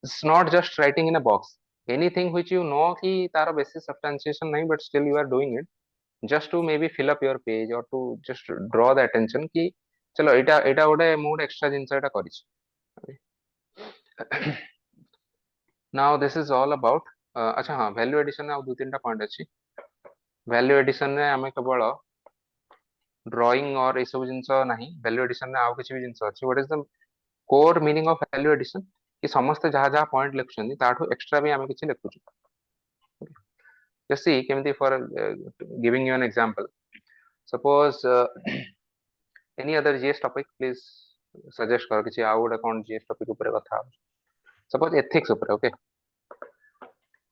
it's not just writing in a box anything which you know कि तार बेसिस सब्सटेंशिएशन नहीं but still you are doing it just to maybe fill up your page or to just draw the attention कि चलो एटा एटा गोटे mode extra जिंस एटा करिस now this is all about अच्छा हां value addition आ दो तीनटा point अछि वैल्यू एडिशन रे हमें केवल ड्राइंग और ए सब जिंस नाही वैल्यू एडिशन रे आउ किछ भी जिंस अछि what is the core meaning of value addition कि समस्त जहा जहा पॉइंट लिखछन ताठो एक्स्ट्रा भी हमें किछ लिखुछु जस्ट सी केमती for giving you an example suppose any other GS topic please suggest कर किछ आउ गोटे कोन जीएस टॉपिक ऊपर कथा सपोज एथिक्स ऊपर ओके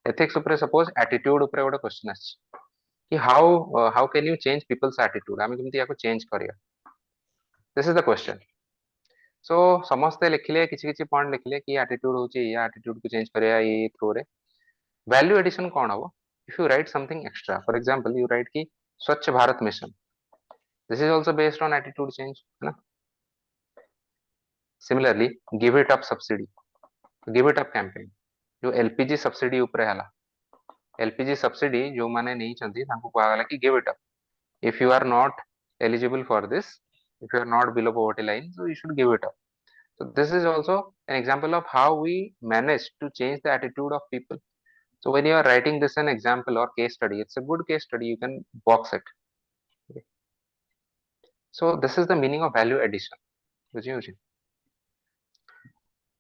एथिक्स ऊपर सपोज एटीट्यूड ऊपर गोटे क्वेश्चन अछि कि how can you change people's attitude हमें केमती याको चेंज करिया this is the question सो समस्ते लिखिले किछि किछि पॉइंट लिखिले कि एटीट्यूड होची या एटीट्यूड को चेंज करिया ये थ्रू रे वैल्यू एडिशन कौन हबो if you right something extra for example you right कि स्वच्छ Bharat mission this is also based on attitude change है ना similarly give it up subsidy give it up campaign जो एलपीजी सब्सिडी ऊपर हला एलपीजी सब्सिडी जो माने नहीं चंदी तांको कहा गला कि give it up if you are not eligible for this if you are not below poverty line so you should give it up so this is also an example of how we manage to change the attitude of people so when you are writing this an example or case study it's a good case study you can box it okay. So this is the meaning of value addition बुझियो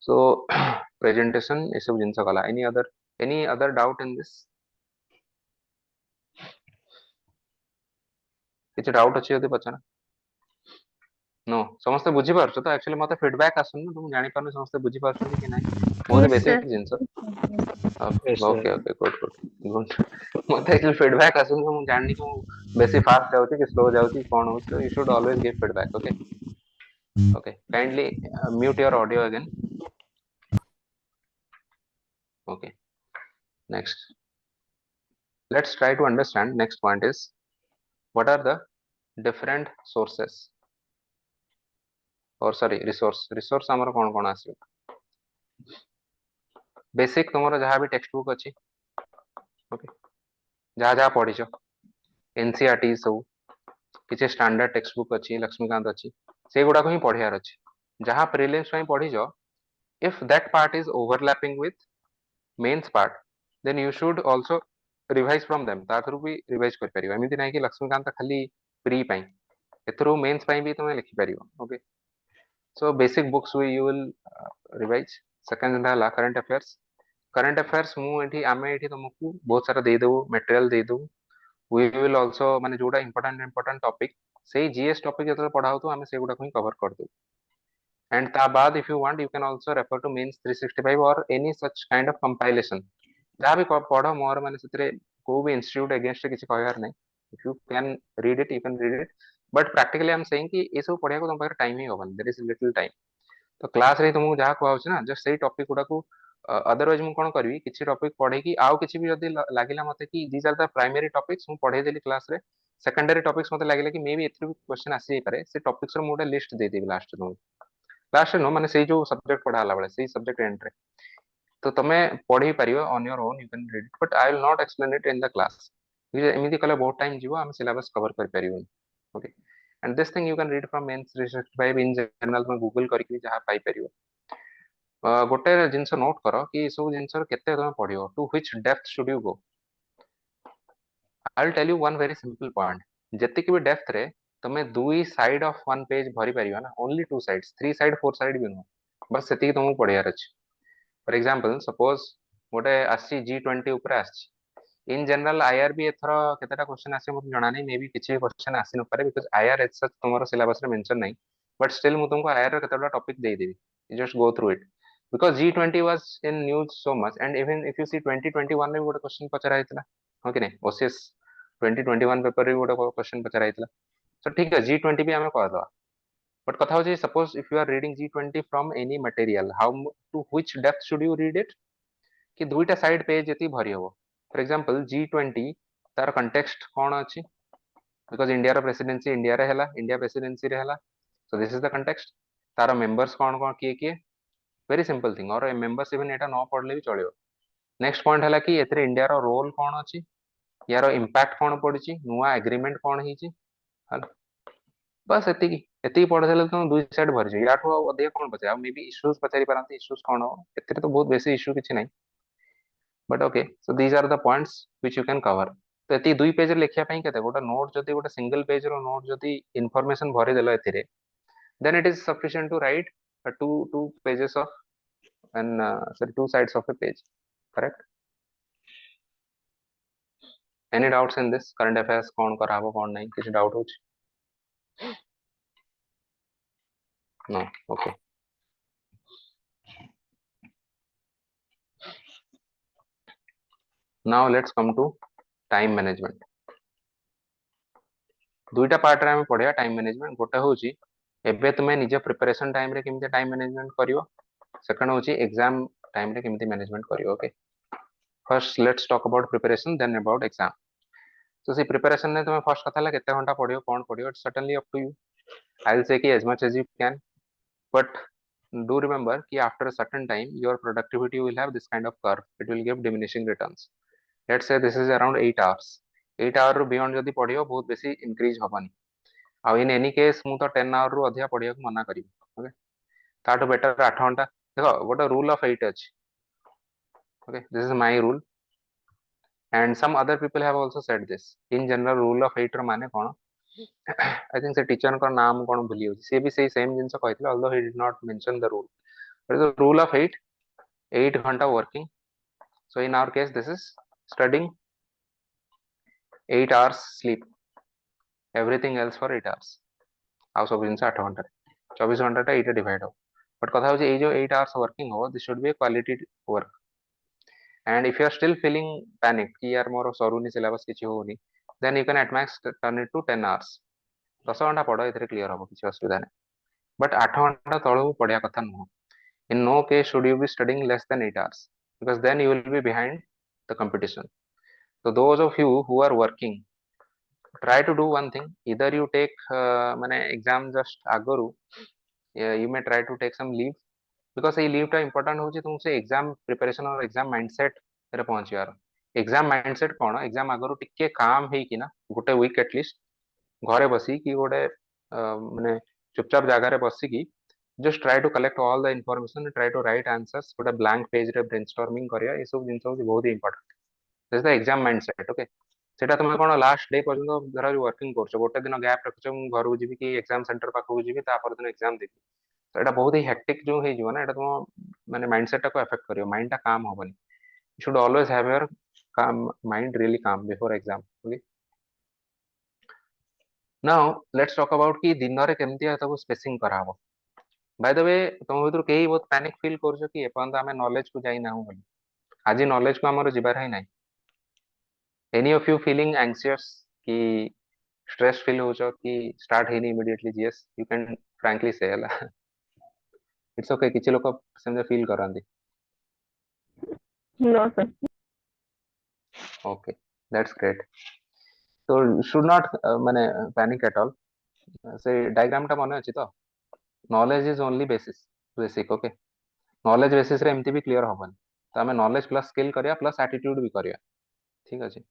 so presentation ये सब जिनस कला any other doubt in this किछ doubt अछि यदि पछना no समस्त बुझी पारछ तो एक्चुअली मते फीडबैक आसन तुम जानि पारनु समस्त बुझी पारछन कि नाही बहुत Yes, sir. बेसिक जिनस Yes, okay sir. Okay good good good मते एक्चुअली फीडबैक आसन तो जानि को बेसी फास्ट जाउची कि स्लो जाउची कोन हो so you should always give feedback okay okay kindly mute your audio again okay next let's try to understand next point is what are the different sources or sorry resource हमर कोन कोन आसी basic तुमरो जहां भी text book अछि okay जहां जहां पढिछ NCERT सब किसी standard text book अच्छी लक्ष्मीकांत अच्छी से गुड़ा ही पढ़ियार अच्छी जहां प्रीलिम्स ପାଇଁ पढ़िछ if that part is overlapping with mains part then you should also revise from them ता थ्रू भी रिवाइज कर परियो एमिति नाही कि लक्ष्मीकांत खाली प्री ପାଇଁ एथरो मेंस ପାଇଁ भी तुमे लिखि परियो okay so basic books you will revise second हला करंट अफेयर्स मु एठी आमे एठी तुमको बहुत सारा दे देबो मटेरियल दे देबो we will also माने जोटा important टॉपिक से जीएस टॉपिक जतले पढाउ तो हमें से गुडा को कवर कर दो एंड ता बाद if you want you can also refer to mains 365 or any such kind of compilation जहाँ भी पढ़ मोर माने सेतरे को भी इंस्टीट्यूट अगेंस्ट किसी कहयार नहीं if you can read it you can read it but practically I am saying कि ये सब पढ़िया को तुम पाखरे टाइम ही होबन there is little time तो क्लास रे तुमको जहाँ कहउछ ना जस्ट सेही टॉपिक गुडा को अदरवाइज मु कोन करबी किछि टॉपिक पढ़े कि आउ किछि भी जदी लागिला मते कि these are the primary topics मु पढ़े देली क्लास रे सेकेंडरी टॉपिक्स मते लागिला कि मे बी एथि क्वेश्चन आसी पारे से टॉपिक्स रो मोटा लिस्ट दे देबी लास्ट नो माने सेही जो सब्जेक्ट पढ़ा हला बेले सेही सब्जेक्ट एंड रे तो तमे पढ़ी परियो on your own you can read it but I will not explain it in the class एमिति कले बहुत टाइम जीवो हम सिलेबस कवर कर परियो okay and this thing you can read from mains research five in general में Google करके जहां पाई परियो गोटे जिनस नोट करो कि सब जिनस केते तमे पढ़ियो to which depth should you go I will tell you one very simple point जति भी डेप्थ रे तमे दुई साइड ऑफ वन पेज भरी परियो ना only two sides three side four side भी नो बस सेति तुमको पढ़ियार अछि फॉर एग्जांपल सपोज गोटे आसी G20 ऊपर आसी इन जनरल आईआरबी एथर केतेटा क्वेश्चन आसी मते जणा नै मे बी किछि क्वेश्चन आसी न पारे बिकॉज़ आईआर एज सच तुमरो सिलेबस रे मेंशन नै बट स्टिल मु तुमको आईआर रे केतेटा टॉपिक दे देबी you just go through it because G20 was in news so much and even if you see 2021 में गोटे क्वेश्चन पचरा आइतला हो कि नै ओसीएस 2021 पेपर रे गोटे क्वेश्चन पचरा आइतला सो ठीक है G20 भी हमें कर दवा बट कथा हो suppose if you are reading G20 from any material how to which depth should you read it कि दुईटा साइड पेज जति भरी हबो फॉर एग्जांपल G20 तार कंटेक्स्ट कोन अछि बिकॉज़ इंडिया रो प्रेसिडेंसी इंडिया रे हला इंडिया प्रेसिडेंसी रे हला so this is the context तार मेंबर्स कोन कोन किए very simple thing or members even एटा न पढ़ले भी चलियो नेक्स्ट पॉइंट हला कि एथरे इंडिया रो रोल कोन अछि यारो इंपैक्ट कोन पड़िछि नुवा एग्रीमेंट कोन हिछि हला बस एति पढ़ देले तो दुई साइड भरि छै याठो अधिक कोन पचे मे बी इश्यूज पचारि पारंती इश्यूज कोन हो एते तो बहुत बेसी इश्यू किछि नै but okay so these are the points which you can cover तो एति दुई पेज लिखिया पई केते गोटा नोट जदी गोटा सिंगल पेज रो नोट जदी इंफॉर्मेशन भरि देलो एथिरे then it is sufficient to write two pages of and sorry two sides of a page correct any doubts in this current affairs कोन कराबो कोन नै किछ डाउट होछ no okay now let's come to time management दुईटा part रे हम पढिया time management गोटे होची एबे तुम्हें निज प्रिपरेशन टाइम रे केमते टाइम मैनेजमेंट करियो, सेकंड होची एग्जाम टाइम रे केमते मैनेजमेंट करियो। Okay, first let's talk about preparation then about exam. तो सी प्रिपरेशन ने तुम्हें फर्स्ट कथा केते घंटा पढ़ियो कोन पढ़ियो, it's certainly up to you. I will say कि as much as you can, but do remember कि after a certain time your productivity will have this kind of curve, it will give diminishing returns। let's say this is around 8 hours, 8 hour ରୁ beyond जदि पढ़ियो बहुत बेसी increase हबनी। ଆଉ in any case ମୁଁ ତ 10 hour ରୁ ଅଧିକା ପଢିବାକୁ ମନା କରିବି। ओके, ତାଠୁ ବେଟର 8 ଘଣ୍ଟା। ଦେଖ ଗୋଟେ ରୁଲ ଅଫ 8 ଅଛି। Okay, this is my rule and some other people have also said this। in general rule of 8 ର ମାନେ କଣ, I think ସେ टीचर का नाम कौन भूली होची, से भी सेही सेम जिंस कहथिले, although he did not mention the rule, but the rule of 8 घंटा working। so in our case this is studying, 8 hours sleep, everything else for 8 hours, ଆଉ ସବୁ ଜିନିଷ 8 ଘଣ୍ଟା, 24 ଘଣ୍ଟା ଟା 8 ରେ डिवाइड हो। बट कथा होची एई जो 8 hours working हो, this should be a quality work। and if you are still feeling panic कि यार मोर सरुनी सिलेबस किछि होनी, then you can at max turn it to 10 hours। 10 घंटा पढ़ो, एथरे क्लियर हो, किछि असुविधा नै। बट 8 घंटा तळु पढ़िया कथा नुह। in no case should you be studying less than 8 hours, because then you will be behind the competition। so those of you who are working, try to do one thing, either you take माने exam just आगरु, you may try to take some leave, because ये leave टा important होची तुमसे exam preparation और exam mindset रे पहुंचियार। exam mindset कोन, exam आगरु टिके काम हे कि ना गोटे week at least घरे बसी कि गोटे माने चुपचाप जगह रे बसी कि just try to collect all the information and try to write answers, गोटे blank page रे brainstorming करिया, ये सब जिंस होची बहुत important। this is the exam mindset। Okay, सेटा तुम कौन लास्ट डे पर्यंत धर वर्किंग कर, गोटे दिन गैप रखुच, घर को जी कि एग्जाम सेंटर पाखक जी दिन एग्जाम देवी, तो यहाँ बहुत ही हेक्टिक जो हो तुम माने माइंडसेट को अफेक्ट करियो, माइंड टा काम होबनी। You should always have your calm mind really calm before exam. Okay, now let's talk about कि दिन रे केमती ताको स्पेसिंग कराबो। बाय द वे तुम भीतर कई बहुत पैनिक फील करछो कि एपंत आमे नॉलेज को जाई नाहु बोली, आज नॉलेज को हमर जिबार है नाही। Any of you feeling anxious कि स्ट्रेस फील हो कि स्टार्ट है immediately GS, you can frankly say हला इट्स ओके, किछि लोक सेम फील करंदी। No, sir. Okay, that's great. तो शुड नॉट माने पैनिक एट ऑल। से डायग्राम टा मने अछि तो, knowledge is only basis, basic. Okay, knowledge basis रे एमती भी क्लियर होबन, तो हमें नॉलेज प्लस स्किल करिया प्लस एटीट्यूड भी करिया। ठीक अछि,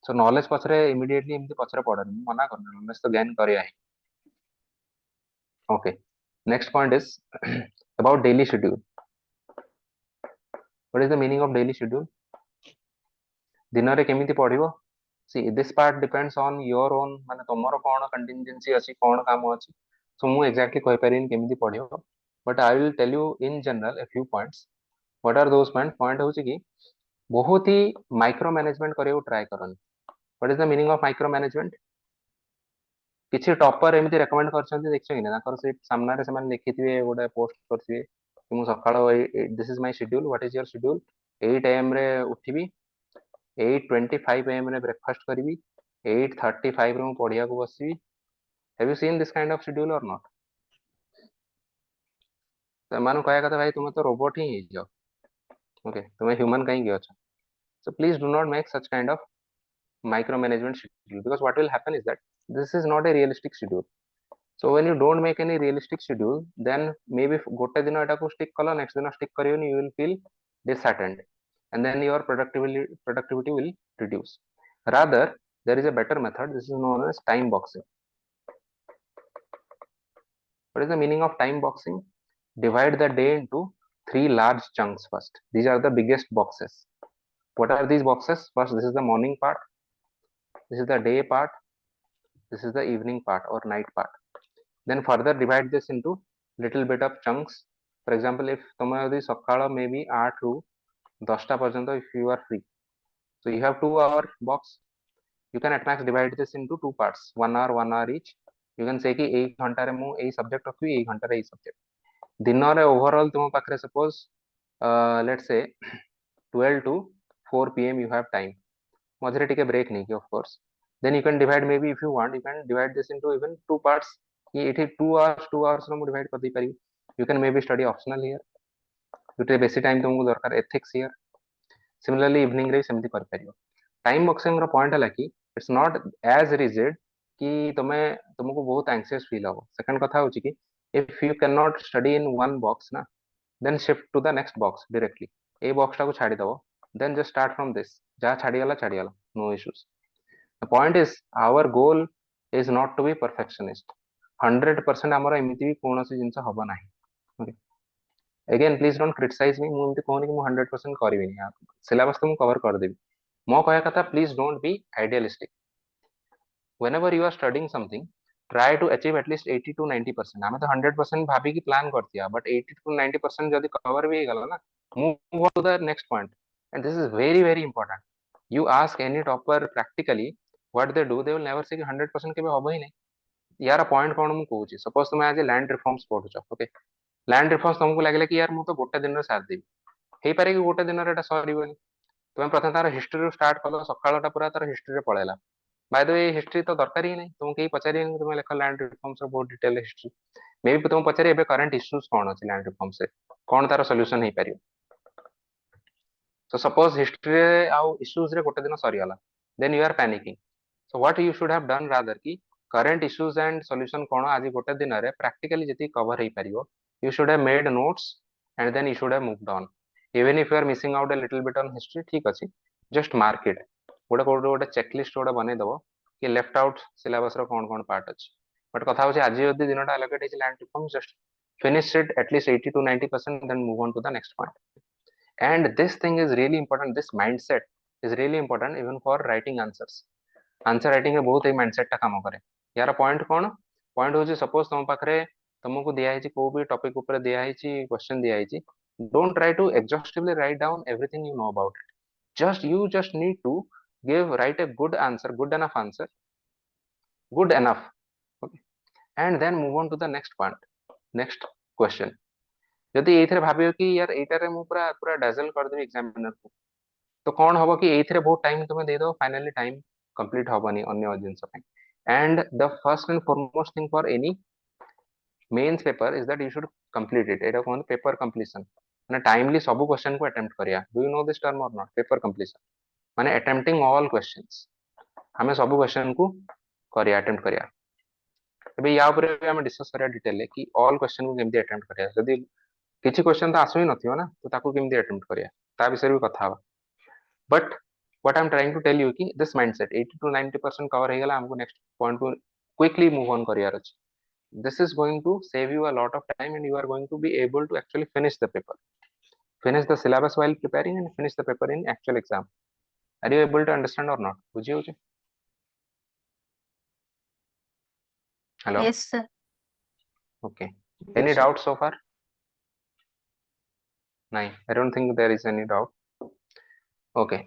सो नॉलेज पछरे इमिडिएटली एमती पछरे पड़न मना करन, नॉलेज तो गेन करिया है। Okay, next point is about daily schedule। what is the meaning of daily schedule? दिन रे केमिति पढ़िबो, see this part depends on your own, माने तमरो कोन कंटिजेंसी अछि, कोन काम अछि, सो मु एक्जेक्टली कहि परिन केमिति पढ़िबो, but I will tell you in general a few points। what are those point होछि कि बहुत ही माइक्रो मैनेजमेंट करियो ट्राई करन। what is the meaning of micro management? किछि टॉपर एमिति रेकमेंड करछन्ती देखछो कि ना, ताकर से सामना रे समान लिखिथिबे गोटे पोस्ट करथिबे कि मु सकाळ this is my schedule, what is your schedule, 8 am रे उठिबी, 8:25 am रे ब्रेकफास्ट करिबी, 8:35 रे मु पढिया को बसिबी। Have you seen this kind of schedule or not? तो मानु कहया कथा भाई तुम तो रोबोट ही जाओ। ओके, तुम ह्यूमन कहीं गयो छ, so please do not make such kind of micromanagement schedule, because what will happen is that this is not a realistic schedule। so when you don't make any realistic schedule, then maybe gote dino eta ko stick kala, next dino stick kariyoni, you will feel disheartened and then your productivity will reduce। rather there is a better method, this is known as time boxing। what is the meaning of time boxing? divide the day into 3 large chunks first, these are the biggest boxes। what are these boxes? first, this is the morning part, this is the day part, this is the evening part or night part। then further divide this into little bit of chunks। for example, if tome jodi sakala maybe 8 ru 10 ta parjanto if you are free, so you have 2 hour box, you can at max divide this into 2 parts, 1 hour each। you can say ki ei ghanta re mu ei subject rakhibi, ei ghanta re ei subject। दिन रे overall तुम पाखरे suppose let's say 12 to 4 pm you have time, मझरे टिके break नहीं की of course, then you can divide, maybe if you want you can divide this into even 2 parts, कि ये 2 hours रो divide कर दे पारी you can may be study optional here Jote बेसी time तुमको दरकार एथिक्स हियर सिमिलरली इवनिंग रे सेमती कर पारियो टाइम बॉक्सिंग रो पॉइंट है कि इट्स नॉट एज रिजिड कि तुमको बहुत एंग्शियस फील हो सेकंड कथा हो कि if you can not study in one box ना then shift to the next box directly ए बॉक्स टाको छाड़ी दबो then just start from this जहाँ छाड़ी गला no issues the point is our goal is not to be perfectionist 100% आमर एमती भी कौन सी जिन हम ना again please don't criticise me मुझे कहूनी कि 100% करी सिलेबस तो मुझे कवर करदेवी मो कह कथा please don't B idealistic whenever you are studying something try to achieve at least 80 to 90% हमें तो 100% भाभी की प्लान कर दिया बट 80 to 90% जब कवर भी गला ना move on to the next point and this is very very important you ask any topper practically what they do they will never say कि 100% केबे हबो ही नहीं यार पॉइंट कोन मु कहूची सपोज तुम आज लैंड रिफॉर्म्स पढुछ ओके लैंड रिफॉर्म्स तुमको लागले कि यार मु तो गोटे दिन रे साथ देबी हे पारे कि गोटे दिन रे एटा सरीबनी तुम प्रथम तार हिस्ट्री रू स्टार्ट कलो सकाळटा पूरा तार हिस्ट्री रे पळेला बाय द वे हिस्ट्री तो दरकार ही नहीं तुमको कहीं पचारि तुम लेख लैंड रिफॉर्म्स रो बहुत डिटेल हिस्ट्री मे बी तुम पचारि एबे करंट इश्यूज कोन अछि लैंड रिफॉर्म्स से कोन तार सॉल्यूशन हे पारियो so suppose history आउ issues रे गोटे दिन सरी गला then you are panicking so what you should have done rather कि current issues and solution कोन आज गोटे दिन रे practically जति कवर हे पारियो you should have made notes and then you should have moved on even if you are missing out a little bit on history ठीक अछि just mark it गोटे चेकलिस्ट गोटे बनै दबो कि लेफ्ट आउट सिलेबस रो कोन कोन part अछि but कथा होछि आज यदि दिनटा अलोकेट है land reform just finish it at least 80 to 90% then move on to the next point and this thing is really important this mindset is really important even for writing answers answer writing रे बहुत ही mindset टा काम करे यार point कोन point होछि suppose तुम पाखरे तुमको दिया है को भी टॉपिक ऊपर दिया है क्वेश्चन दिया है don't try to exhaustively write down everything you know about it just need to write a good answer good enough okay and then move on to the next point next question जदि एथरे भाबियो कि यार एटारे मु पूरा पूरा dazzle कर देबी examiner को तो कौन हबो कि एथरे बहुत टाइम तुमे दे दो फाइनली टाइम कंप्लीट हबनी अन्य जिंस पे and the first and foremost thing for any mains paper is that you should complete it एटा कोन पेपर कंप्लीशन माने टाइमली सब क्वेश्चन को अटेम्प्ट करिया do you know this term or not paper completion माने अटेम्प्टिंग ऑल क्वेश्चंस हमें सब question को करिया अटेम्प्ट करिया एबे या ऊपर भी हम डिस्कस करिया डिटेल कि ऑल क्वेश्चन को केमती अटेम्प्ट करिया यदि किछि क्वेश्चन तो आसु ही नथियो ना तो ताको केमती अटेम्प्ट करिया ता विषय भी कथा हवा but what I am trying to tell you कि दिस माइंडसेट 80 to 90% कवर हे गेला हमको नेक्स्ट पॉइंट को क्विकली मूव ऑन करियार अछि this is going to save you a lot of time and you are going to be able to actually finish the paper finish the syllabus while preparing and finish the paper in actual exam are you able to understand or not bujhiyo je hello Yes, sir. okay Yes, any sir. doubt so far no I don't think there is any doubt okay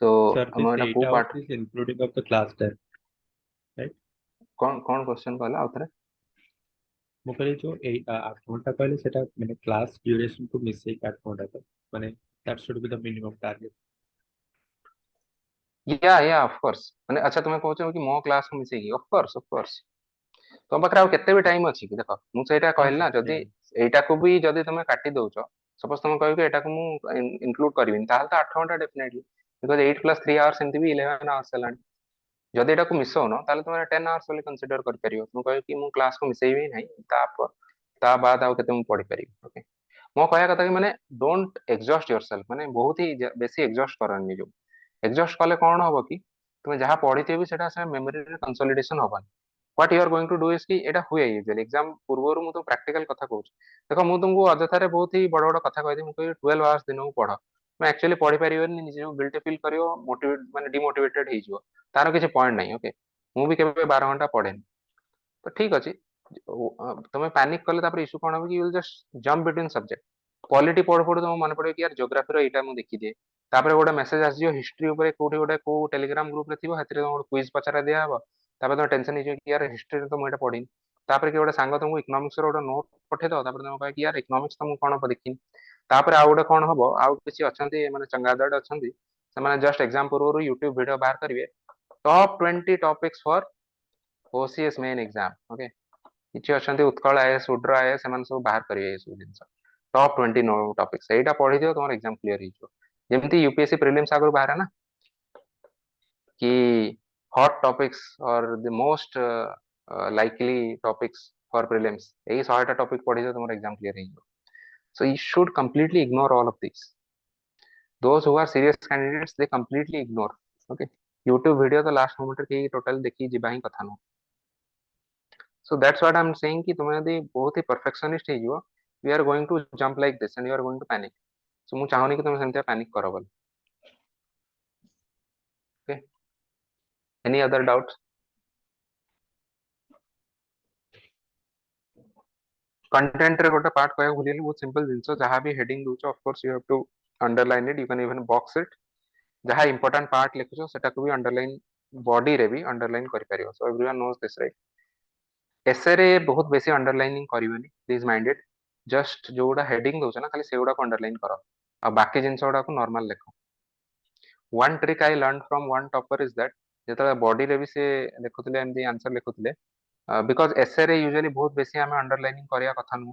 so Sir, हम this एटा 8 को hours part is including of the class time, right? कौन कौन question कहला आउथरे ମୁଁ କହିଲି ଯୋଉ 8 ଘଣ୍ଟା କହିଲେ ସେଟା ମାନେ କ୍ଲାସ୍ ଡ୍ୟୁରେସନ୍ କୁ ମିଶେଇକି 8 ଘଣ୍ଟା ତ ମାନେ that should be the minimum target. या ऑफ कोर्स माने अच्छा तुम कहछ कि मो क्लास को मिसेगी ऑफ कोर्स तुम पाखे केते भी टाइम अच्छी कि देख मुझे हाँ कहली ना सर जदि सेम एटा को भी जदि तुम काटी दउछ सपोज तुम कहबो कि एटा को मु इंक्लूड करबिन ताहल तो 8 घंटा डेफिनेटली बिकॉज़ 8 + 3 आवर्स एमती भी 11 आवर्स हेलानी जदि एटा को मिसो न ताहले तुम 10 आवर्स वाली कंसीडर कर परियो तुम कहबो कि मु क्लास को मिसेइबी नहीं ता बाद आउ केते मु पढ़ी परिबी ओके मो कहया कथा कि माने डोंट एग्जॉस्ट योरसेल्फ माने बहुत ही बेसी एग्जॉस्ट करनी जो एग्जॉस्ट कले कौन हबो कि तुम जहां पढ़िथे भी सेटा से मेमोरी रे कंसोलिडेशन हबन what you are going to do is कि एटा हुए यूजुअली एग्जाम पूर्वरु मु तो प्रैक्टिकल कथा कहूछ देखो मु तुमको अजथारे बहुत ही बड़ बड़ कथा कहि दी मु कहि 12 आवर्स दिन को पढ़ मैं एक्चुअली पढ़ी परिबनी निजे गिल्टी फील करियो मोटिवेट माने डिमोटिवेटेड हे जिवो तार किसी पॉइंट नहीं ओके मु भी केबे 12 घंटा पढ़ेनी तो ठीक अछि तुम पैनिक कले तापर इशू कोन हो कि you will just jump between subject quality पढ़ पढ़ तुम मन पड़े कि यार ज्योग्राफी रो एटा मु देखि दे तापर गोटे मेसेज आसी हिस्ट्री ऊपर कोठी गोटे को टेलीग्राम ग्रुप रे थिबो हेतरे तुम क्विज पचरा दिया हबो तापर तुम टेंशन हे कि यार हिस्ट्री तो मु एटा पढ़िन तापर कि गोटे सांग तुमको इकोनॉमिक्स रो गोटे नोट पठे दो तापर तुम कह कि यार इकोनॉमिक्स तो मु कोन देखिन तापर आ गोटे कोन हबो आ किछि अछंती माने चंगादड़ अछंती से माने जस्ट एग्जाम पूर्व यूट्यूब वीडियो बाहर करिवे top 20 topics for OCS main exam okay किछि अछंती उत्कल आईएएस उड्र आईएएस एमान सब बाहर करिवे ए सब जिंस टॉप 20 नो टॉपिक्स एटा पढि दियो तमर एग्जाम क्लियर हिजो जेमती यूपीएससी प्रीलिम्स आगर बाहर ना कि हॉट टॉपिक्स और the most likely topics for prelims एई 100टा टॉपिक पढि दियो तमर एग्जाम क्लियर हिजो so you should completely ignore all of these those who are serious candidates they completely ignore okay YouTube video तो लास्ट मोमेंट के total देखी जिबा ही कथा न so that's what I'm saying कि तुम यदि बहुत ही परफेक्शनिस्ट हे जिवो we are going to jump like this and you are going to panic so मु चाहूनी कि तुम सेमते पैनिक करो बोल okay any other doubts content रे गोटे पार्ट कहया भूलिली बहुत सिंपल जिंसो जहां भी हेडिंग दोचो of course you have to underline it you can even box it जहां इंपोर्टेंट पार्ट लिखुछो सेटा को भी अंडरलाइन बॉडी रे भी अंडरलाइन करि परियो so everyone knows this right essay रे बहुत बेसी अंडरलाइनिंग करिवनी प्लीज माइंड इट जस्ट जोडा हेडिंग दोछ ना खाली सेउडा को अंडरलाइन करो आ बाकी जिंसोडा को नॉर्मल लिखो one trick I learn from one topper is that जेतला बॉडी रे भी से लिखुतले एमदी आंसर लिखुतले because essay रे usually बहुत बेसी हमें underlining करिया कथा नु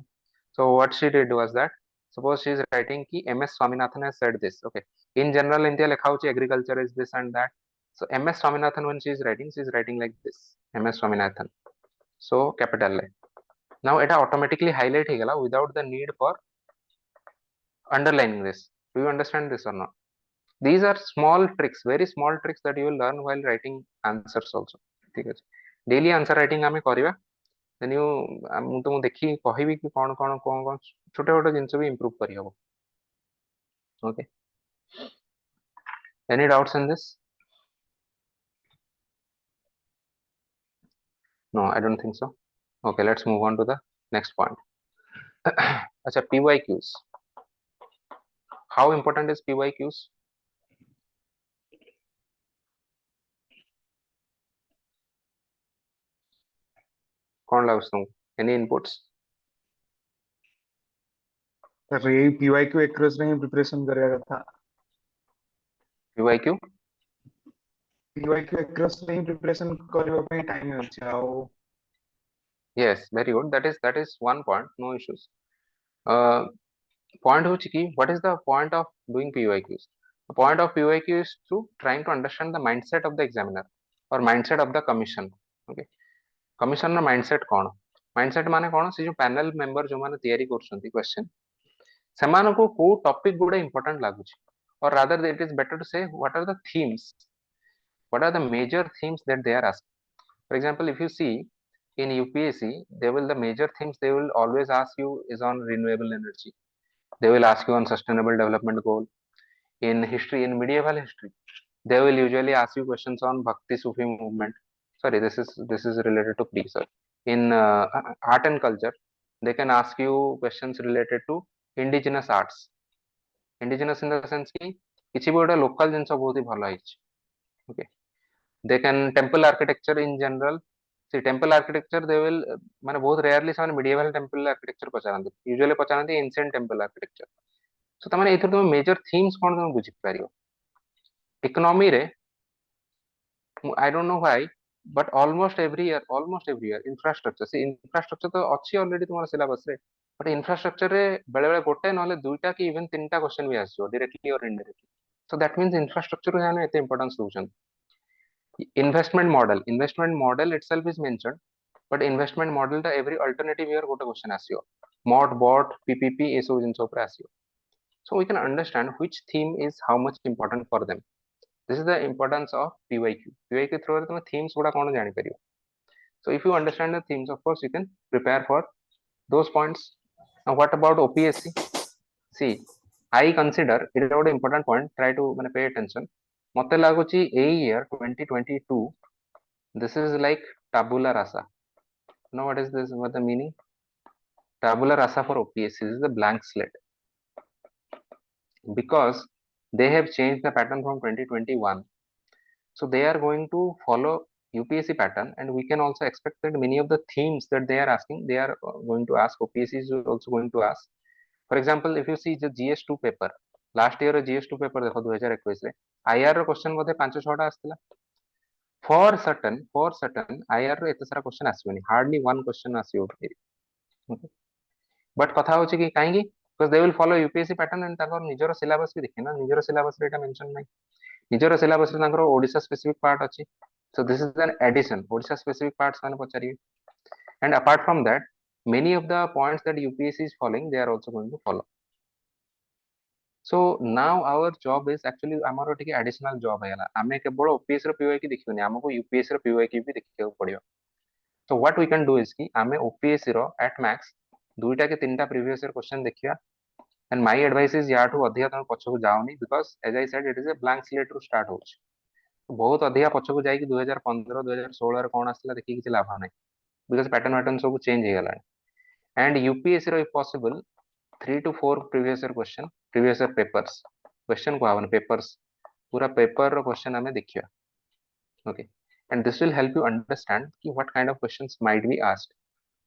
so what she did was that suppose she is writing कि MS Swaminathan has said this okay in general India लिखा होची agriculture is this and that so MS Swaminathan when she is writing like this MS Swaminathan so capital ले now এটা automatically highlight हे गला without the need for underlining this do you understand this or not these are small tricks very small tricks that you will learn while writing answers also ठीक है daily answer writing हमें करिवा then you ମୁଁ ତୁମକୁ ଦେଖି କହିବି କି କଣ କଣ କଣ କଣ ଛୋଟ ଛୋଟ ଜିନିଷ ବି improve କରିହବ okay any doubts in this no I don't think so okay let's move on to the next point acha pyqs how important is pyqs कौन लाଗୁଛି तुमको any inputs सर ये पीवाईक्यू एक्रोस रे प्रिपरेशन करिया कथा pyq PYQ across रे preparation करबा पे time अछि आउ yes very good that is one point no issues uh point होची कि what is the point of doing pyqs the point of pyq is to trying to understand the mindset of the examiner or mindset of the commission okay commission ର mindset कोन mindset माने कोन से जो panel member जो माने तयारी करछंती question सेमान को को topic गुडे important लागुची or rather it is better to say what are the themes what are the major themes that they are asking for example if you see in UPSC they will the major themes they will always ask you is on renewable energy they will ask you on sustainable development goal in history in medieval history they will usually ask you questions on bhakti sufi movement sorry this is related to pre sir in art and culture they can ask you questions related to indigenous arts indigenous in the sense ki किसी भी गोटे local जिनस बहुत ही भल okay they can temple architecture in general see temple architecture they will माने बहुत rarely से medieval temple architecture पचारंती usually पचारंती ancient temple architecture so तमाने एथर तुम major themes कोन तुम बुझी पारियो economy रे I don't know why but almost every year infrastructure see infrastructure तो अच्छी already तुम्हारा syllabus रे but infrastructure रे बेले बेले गोटे नहले दुईटा कि even तीनटा क्वेश्चन भी आसीयो directly or indirectly so that means infrastructure रे जाने एते importance दोछन investment model itself is mentioned but investment model टा every alternative year गोटे क्वेश्चन आसीयो mod bot ppp ए सब जिंस ऊपर आसीयो so we can understand which theme is how much important for them this is the importance of pyq through तुम themes गुडा कोन जानि परियो so if you understand the themes of course you can prepare for those points now what about OPSC see I consider it is a important point try to mane pay attention मते लागुची ए year 2022 this is like tabula rasa you know what is this what the meaning tabula rasa for OPSC this is the blank slate because they have changed the pattern from 2021 so they are going to follow UPSC pattern and we can also expect that many of the themes that they are asking they are going to ask OPSC is also going to ask for example if you see the GS2 paper last year GS2 paper देखो 2021 रे IR रो question मध्ये 5 6 टा आस्थिला for certain IR रो एते सारा question आसीबनी, hardly one question आसीबो but कथा होची कि काहेकि because they will follow UPSC pattern and ताकर निजरो सिलेबस भी देखि ना, निजरो सिलेबस रे एटा मेंशन नै, निजरो सिलेबस रे ताकर ओडिसा स्पेसिफिक पार्ट अछि, so this is an addition, Odisha specific parts माने पचारिए, and apart from that many of the points that UPSC is following they are also going to follow. So now our job is actually amaro टिके additional job हैला, आमे केवल OPS रो PY की देखियोनी, हमको UPSC रो PY की भी देखियो पड़ियो. So what we can do is कि आमे OPSC रो at max दुईटा के तीनटा previous year question देखिया, and my advice is याठू अधिया तम पछको जाओनी, because as I said it is a blank slate row start होछ, बहुत अधिया पछको जाई कि 2015 2016 रे कोन आसला देखि कि लाभ नै, because pattern सब चेंज हे गला, and UPSC row if possible 3 to 4 previous year question, previous year papers question को आवन papers पूरा paper रो question हमें देखिया. Okay, and this will help you understand कि what kind of questions might be asked.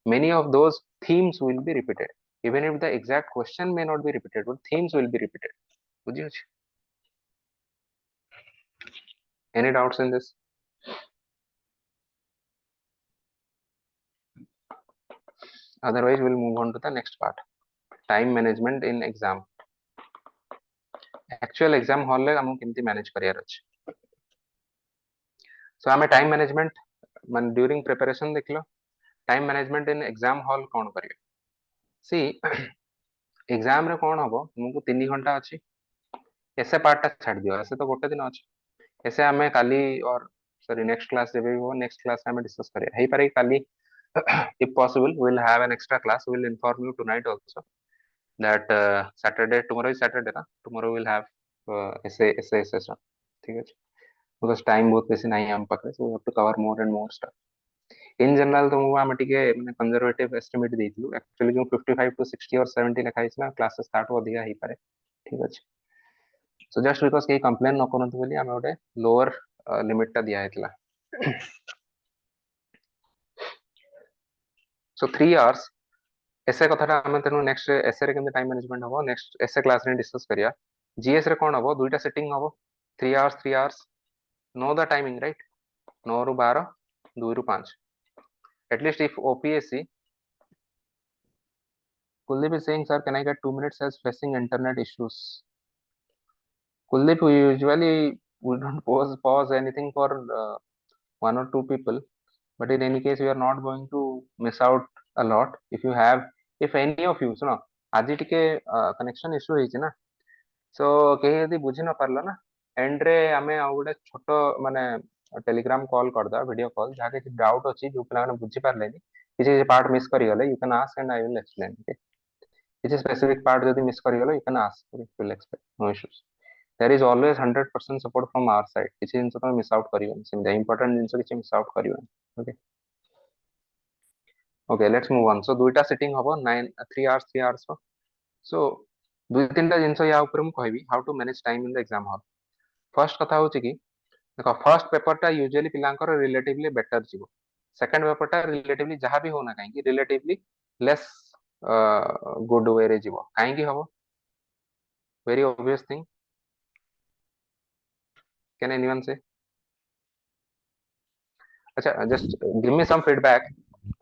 Many of those themes will be repeated, even if the exact question may not be repeated, but themes will be repeated. बुझियो छी? Any doubts in this? Otherwise we'll move on to the next part, time management in exam. Actual exam hall ले हमको किमती manage career अछि. So हमें time management मान during preparation देख लो, time management in exam hall कौन करियो? See exam रे कौन हबो, तुमको 3 घंटा अछि, ऐसे पार्ट टा छाड़ दियो, ऐसे तो गोटे दिन अछि, ऐसे हमें काली और सॉरी नेक्स्ट क्लास जेबे वो नेक्स्ट क्लास में डिस्कस करिया हेई पारे काली. If possible we will have an extra class, we will inform you tonight also that Saturday, tomorrow is Saturday ना, tomorrow we will have essay session, ठीक है, because time बहुत बेसी नहीं हम पाखे, so we have to cover more and more stuff. In general तो मुझे आम टिके माने conservative estimate देइथिलु, actually जो 55 to 60 और 70 लिखा इस ना क्लासेस स्टार्ट हो दिया हेई पारे, ठीक है. So just because के complain न करन तो बोली आमे ओटे lower limit टा दिया हेतला. So 3 hours ऐसे कथाटा आमे तेनु नेक्स्ट एसे रे केमते टाइम मैनेजमेंट हबो नेक्स्ट एसे क्लास रे डिस्कस करिया. जीएस रे कोन हबो, दुईटा सेटिंग हबो, 3 hours know the timing right, 9 रु 12 2 रु 5. At least if OPSC Kuldeep is saying, sir, can I get 2 minutes as facing internet issues? Kuldeep, usually we don't pause anything for 1 or 2 people, but in any case we are not going to miss out a lot. If you have, if any of you सुनो आज टिके connection issue होइछि ना, सो केही यदि बुझी न पारलो ना, and रे आमे आ गोटे छोटो माने टेलीग्राम कॉल कर दा, वीडियो कॉल, जहा के डाउट अछि जो पिला माने बुझी पारलेनी, किछि पार्ट मिस करि गले, you can ask and I will explain. Okay, किछि स्पेसिफिक पार्ट यदि मिस करि गले, you can ask, will explain, no issues. There is always 100% support from our side. किसी जिनसे तो मिस आउट करियो, सिंपल इंपोर्टेंट जिनसे किसी मिस आउट करियो. Okay okay, let's move on. So दुईटा सेटिंग हबो 3 hours 3 hours को. सो दुई तीनटा जिनसे या ऊपर मु कहबी how to manage time in the exam hall. First कथा होची कि देखो फर्स्ट पेपर टा यूजुअली पिलांकर रिलेटिवली बेटर जीवो, सेकंड पेपर टा रिलेटिवली जहां भी होना काहे रिलेटिवली लेस गुड वे रे जीवो, काहे की हबो, very obvious thing. Can anyone say? अच्छा just give me some feedback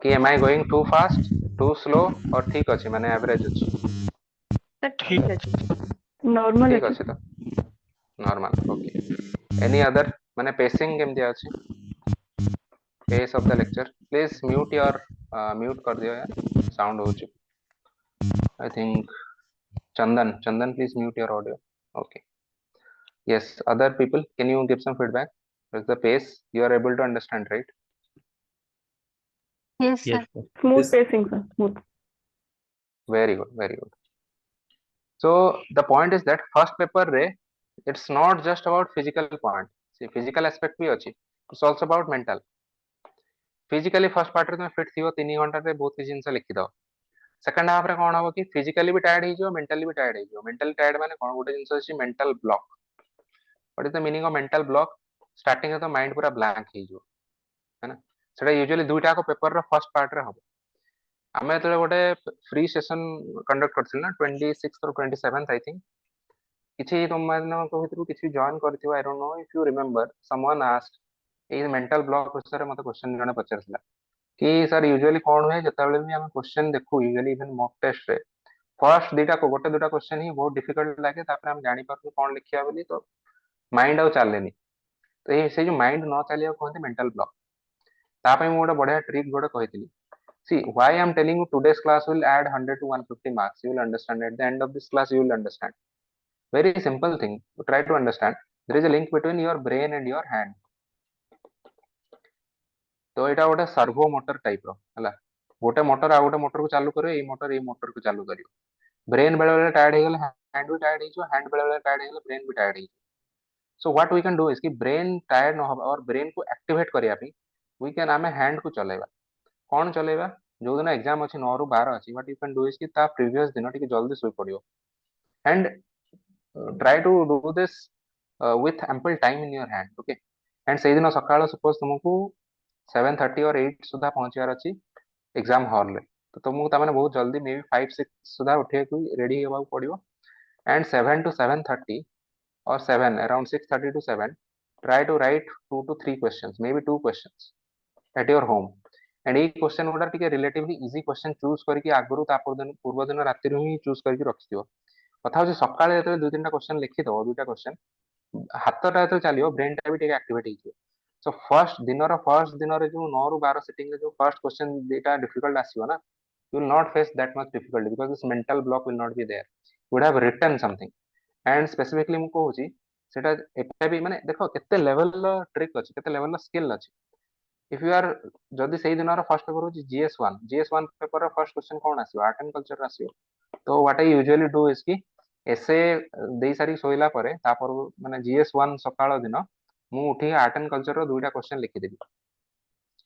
कि am I going too fast too slow or ठीक अछि माने एवरेज अछि? सर ठीक अछि, नॉर्मल ठीक अच्छे अछि तो नॉर्मल. ओके, एनी अदर माने पेसिंग केमति अछि, pace of the lecture? Please mute your mute कर दियो यार, साउंड होछि. I think Chandan please mute your audio. Okay, yes, other people can you give some feedback? Is the pace you are able to understand, right? Yes, Yes, sir. sir. Smooth pacing sir, smooth. Very good, very good. So the point is that first paper re it's not just about physical point. See physical aspect भी अछि, it's also about mental. Physically first part रे तुम fit थियो 3 घंटा रे बहुत किछि जिंस लिखि दो. सेकंड हाफ रे कोन हबो कि फिजिकली भी टायर्ड हो, मेंटली भी टायर्ड हो. मेंटली टायर्ड माने कोन गोटे जिंस अछि mental block. What is the meaning of mental block? Starting है तो माइंड पूरा ब्लैंक हो जो, है ना. सेटा यूजुअली दुईटा को पेपर रो फर्स्ट पार्ट रे हबो. आमे तो गोटे फ्री सेशन कंडक्ट करथिल ना 26th और 27th आई थिंक. किछि तुम मानन को भितरु किछि जॉइन करथियो, I don't know if you remember, someone asked ଏଇ ମେଣ୍ଟାଲ ବ୍ଲକ୍ ବିଷୟରେ ମତେ କ୍ୱେଶ୍ଚନ ଜଣେ ପଚାରିଥିଲା କି ସାର୍ ୟୁଜୁଆଲି କଣ ହୁଏ ଯେତେବେଳେ ବି ଆମେ କ୍ୱେଶ୍ଚନ ଦେଖୁ ୟୁଜୁଆଲି ଇଭେନ ମକ୍ ଟେଷ୍ଟରେ ଫାର୍ଷ୍ଟ ଗୋଟେ ଦୁଇଟା କ୍ୱେଶ୍ଚନ ହିଁ ବହୁତ ଡିଫିକଲ୍ଟ ଲାଗେ, ତାପରେ ଆମେ ଜାଣିପାରୁଛୁ କଣ ଲେଖିବା ବୋଲି, ତ ମାଇଣ୍ଡ ଆଉ ଚାଲେନି। ତ ସେ ଯୋଉ ମାଇଣ୍ଡ ନ ଚାଲିବାକୁ କୁହନ୍ତି ମେଣ୍ଟାଲ ବ୍ଲକ୍। ତା ପାଇଁ ମୁଁ ଗୋଟେ ବଢିଆ ଟ୍ରିକ୍ ଗୋଟେ କହିଥିଲି। See, why I'm telling you today's class will add 100 to 150 marks. You will understand at the end of this class. You will understand. Very simple thing. Try to understand. There is a link between your brain and your hand. तो एटा गोटे servo motor type रो हला, गोटे motor आ गोटे motor को चालू करियो, एई motor को चालू करियो। ब्रेन बेले बेले टायर्ड हे गेले हैंड भी टायर्ड हे जो, हैंड बेले बेले टायर्ड हे गेले ब्रेन भी टायर्ड हे। So what we can do is कि ब्रेन टायर्ड न हो और ब्रेन को एक्टिवेट करिया पे वी कैन आमे हैंड को चलेबा। कौन चलेबा? जो दिन एग्जाम अछि 9 रु 12 अछि, what you can do is कि ता प्रीवियस दिन टिके जल्दी सोई पड़ियो and try to do this with ample time in your hand, okay. And से दिन सकाळ सपोज तुमको 7:30 और 8 सुधा पहुंचार अछि एग्जाम हॉल रे, तो तुमको तामाने बहुत जल्दी मे बी 5-6 सुधा उठे को रेडी हेबा पड़ियो and 7 to 7:30 or 7 around 6:30 to 7 try to write 2 to 3 questions, maybe 2 questions at your home। And ये क्वेश्चन गुडा टिके रिलेटिवली इजी क्वेश्चन चूज करके आगुरु ता पूर्व दिन राति ही चूज करके रखिथियो। कथा होची सकाळे जेते 2-3टा क्वेश्चन लिखि दो, 2टा क्वेश्चन हातटा जेते चलियो ब्रेन टा भी टिके एक्टिवेट हिजियो। सो फर्स्ट दिन रे जो 9 रु 12 सिटिंग रे जो फर्स्ट क्वेश्चन डेटा डिफिकल्ट आसीयो ना, you will not face that much difficulty because this mental block will not be there, you would have written something। and specifically ମୁଁ କହୁଛି ସେଟା ଏଟା ବି ମାନେ ଦେଖ କେତେ ଲେଭେଲ ର ଟ୍ରିକ୍ ଅଛି, କେତେ ଲେଭେଲ ର ସ୍କିଲ୍ ଅଛି। if you are ଯଦି ସେଇ ଦିନର ଫର୍ଷ୍ଟ ପେପର ହଉଛି GS1 ପେପର ର ଫର୍ଷ୍ଟ क्वेश्चन कौन आसीयो? आर्ट एंड कल्चर आसीयो। तो what I usually do is कि एसे देई सारी सोइला परे तापर माने GS1 सकाळ दिन ମୁଁ उठी आर्ट एंड कल्चर रो 2टा क्वेश्चन लिखि देबी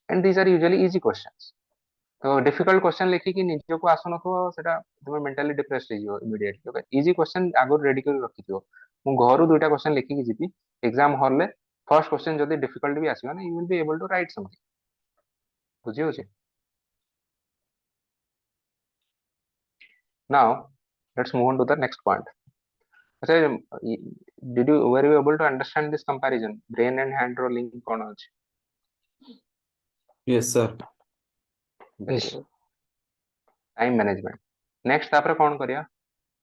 and these are usually easy questions. तो डिफिकल्ट क्वेश्चन लिखिकी निजको आसुनथो सेटा तुम मेंटली डिप्रेस्ड हो इमीडिएटली, ओके। इजी क्वेश्चन आगु रेडी कर रखिथियो। मु घरु 2टा क्वेश्चन लिखिकी जिबी एग्जाम हॉल ले, फर्स्ट क्वेश्चन जदी डिफिकल्ट भी आसीबा ना you will be able to write something. बुझी होचे? Now let's move on to the next point. अच्छा, did you were you able to understand this comparison brain and hand रो link कोन अछि? Yes, sir. Very good. Time management next तापर कोन करिया?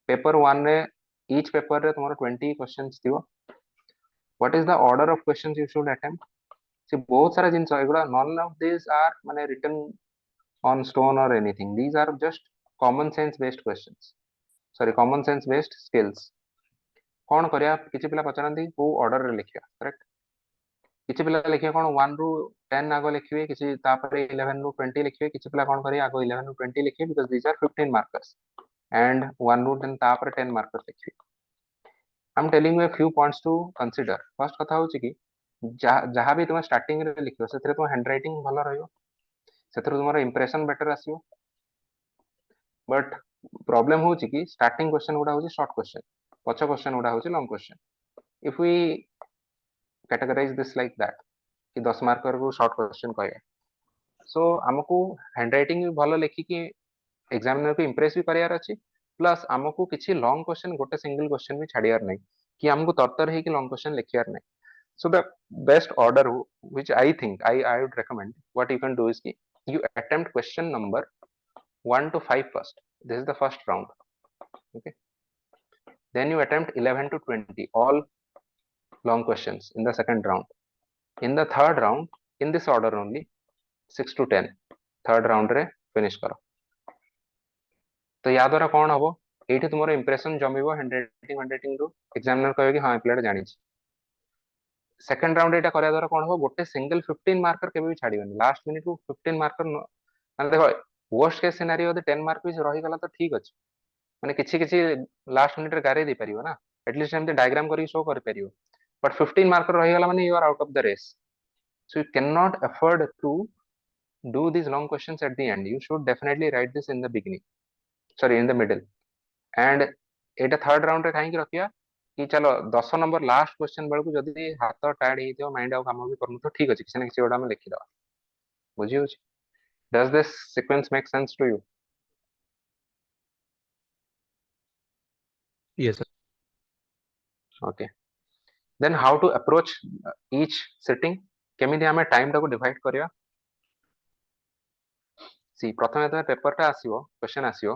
Paper 1 रे each पेपर रे तुम्हारा 20 क्वेश्चंस थियो। what is the order of questions you should attempt? See, बहुत सारा जिनस एगुडा none of these are माने written on stone or anything, these are just common sense based questions, sorry common sense based skills। कौन करिया? किछि पिला पचरंती को order रे लिखिया, करेक्ट। किछि पिला लिखिया कोन 1 रु 10 आगो लिखिबे, किछि तापरे 11 रु 20 लिखिबे, किछि पिला कोन करिया आगो 11 रु 20 लिखिबे because these are 15 markers and 1 रु 10 तापरे 10 मार्कर्स लिखिबे। I am telling you a few points to consider. First कथा होची कि जहाँ भी तुम स्टार्टिंग रे लिखियो सेथरे तुम हैंड राइटिंग भलो रहयो, सेथरे तुमरो इंप्रेशन बेटर आसीयो। बट प्रॉब्लम होची कि स्टार्टिंग क्वेश्चन गुडा होची शॉर्ट क्वेश्चन, पछ क्वेश्चन गुडा होची long question. If we categorise this like that कि 10 मार्कर को शॉर्ट क्वेश्चन कहया, सो हमको हैंड राइटिंग भी भलो लिखि कि एग्जामिनर को इंप्रेस भी करियार अछि, प्लस हमको किछि लॉन्ग क्वेश्चन गोटे सिंगल क्वेश्चन भी छाड़ियार नहीं कि हमको तरतर है कि लॉन्ग क्वेश्चन लिखियार नहीं। So the best order which I think I would recommend, what you can do is you attempt question number 1 to 5 first. This is the first round, okay. Then you attempt 11 to 20 all long questions in the second round. In the third round, in this order only, 6 to 10 third round रे finish करो। तो या द्वारा कौन हबो? एठी तुमरो impression जमिबो handwriting रो, examiner कहबे कि हां प्लेट जानि छी। सेकंड राउंड एटा करिया द्वारा कोन हो, गोटे सिंगल 15 मार्कर केबे भी छाड़िबनी लास्ट मिनिट को 15 मार्कर माने देखो वर्स्ट केस सिनेरियो यदि 10 मार्क भी रही गला तो ठीक अछि, माने किछि किछि लास्ट मिनिट रे गारे दे परियो ना, एटलीस्ट हमते डायग्राम करी शो कर परियो। बट 15 मार्कर रही गला माने you are out of the race, so you can not afford to do these long questions at the end, you should definitely write this in the beginning, sorry in the middle। and Etah third round रे काहे कि रखिया कि चलो 10 number last question बेलकु जदी हाथ tired हेतियो mind आ काम भी करनु तो ठीक अछि, किसी न किसी ओडा में लिखि दवा। बुझी होछि? Does this sequence make sense to you? Yes, sir. Okay, then how to approach each sitting? केमिति हमें टाइम टाको डिवाइड करिया सी प्रथमे तमे पेपर टा आसीबो क्वेश्चन आसीबो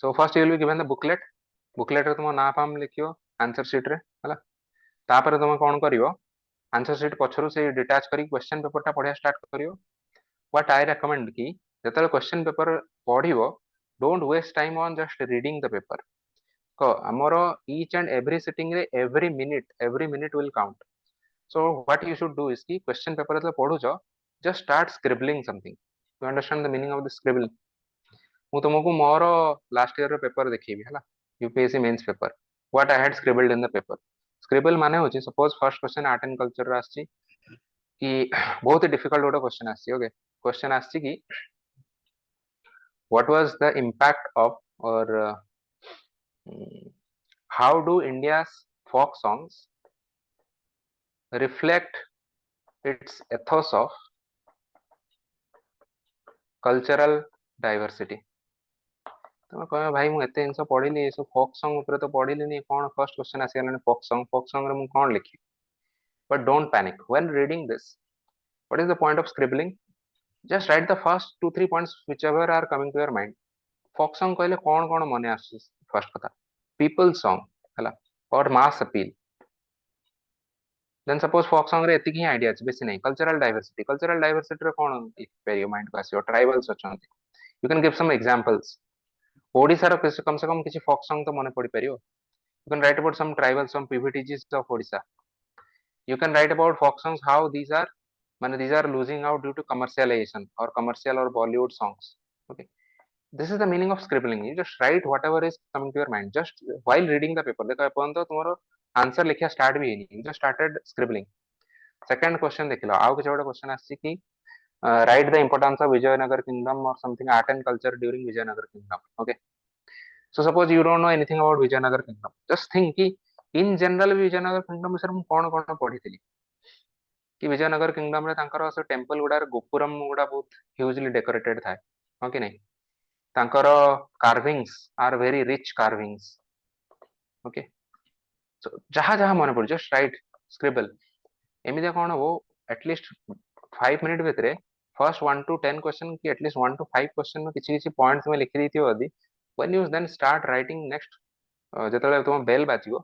so first you will be given the booklet रे तुम ना फाम लिखियो आंसर शीट रे हला तापर तुम कोन करियो आंसर शीट पछरु से डिटैच करी क्वेश्चन पेपर टा पढिया स्टार्ट करियो व्हाट आई रेकमेंड कि जतले क्वेश्चन पेपर पढिबो don't waste time on just reading the paper को हमरो ईच एंड एवरी सिटिंग रे every minute will count so what you should do is कि question paper जब पढुछ just start scribbling something you understand the meaning of the scribble मु तुमको मोर last year रो paper देखिबी हला UPSC mains paper what I had scribbled in the paper scribble माने होची suppose first question art and culture रो आछि कि बहुत ही डिफिकल्ट गोटे क्वेश्चन आछि ओके क्वेश्चन आछि कि what was the impact of or how do India's folk songs reflect its ethos of cultural diversity तुम कह भाई मु एते जिनस पढ़िली ये सब फोक सॉन्ग ऊपर तो पढ़िलिनी कौन फर्स्ट क्वेश्चन आसी फोक सॉन्ग रे मु कौन लिखी but don't panic when reading this what is the point of scribbling just write the first 2-3 points whichever are coming to your mind folk song कहले कौन कौन मने आसी फर्स्ट कथा पीपल सॉन्ग हला or mass appeal then suppose folk song रे एति ही idea अछि बेसी नहीं कल्चरल डाइवर्सिटी रे कौन लिख पेरियो माइंड को आसीयो ट्राइबल्स अछंती you can give some examples Odisha रो कम से कम किसी फोक सॉन्ग तो मने पड़ी परियो you can write about some tribal some pvtgs of odisha you can write about folk songs how these are man these are losing out due to commercialization or commercial or bollywood songs okay this is the meaning of scribbling you just write whatever is coming to your mind just while reading the paper देखो अपन तो तुम्हारो answer लिखिया start भी नहीं you just started scribbling second question देख लो आउ किछ गोटे question आछि कि write the importance of vijayanagar kingdom or something art and culture during vijayanagar kingdom okay so suppose you don't know anything about vijayanagar kingdom just think कि in general vijayanagar kingdom विषय मु कोन कोन पढी थिली कि Vijayanagar kingdom रे तांकर से temple गुडा gopuram गुडा बहुत hugely decorated थाए हां कि नहीं तांकर carvings are very rich carvings okay so जहां जहां मन पड़ जस्ट राइट स्क्रिबल एमिदिया कोन हो एटलीस्ट 5 मिनट भितरे फर्स्ट 1 to 10 क्वेश्चन की एटलीस्ट 1 to 5 क्वेश्चन में किछि पॉइंट्स में लिखि दैथियो यदि when you then start writing next जेतले तुम बेल बाजियो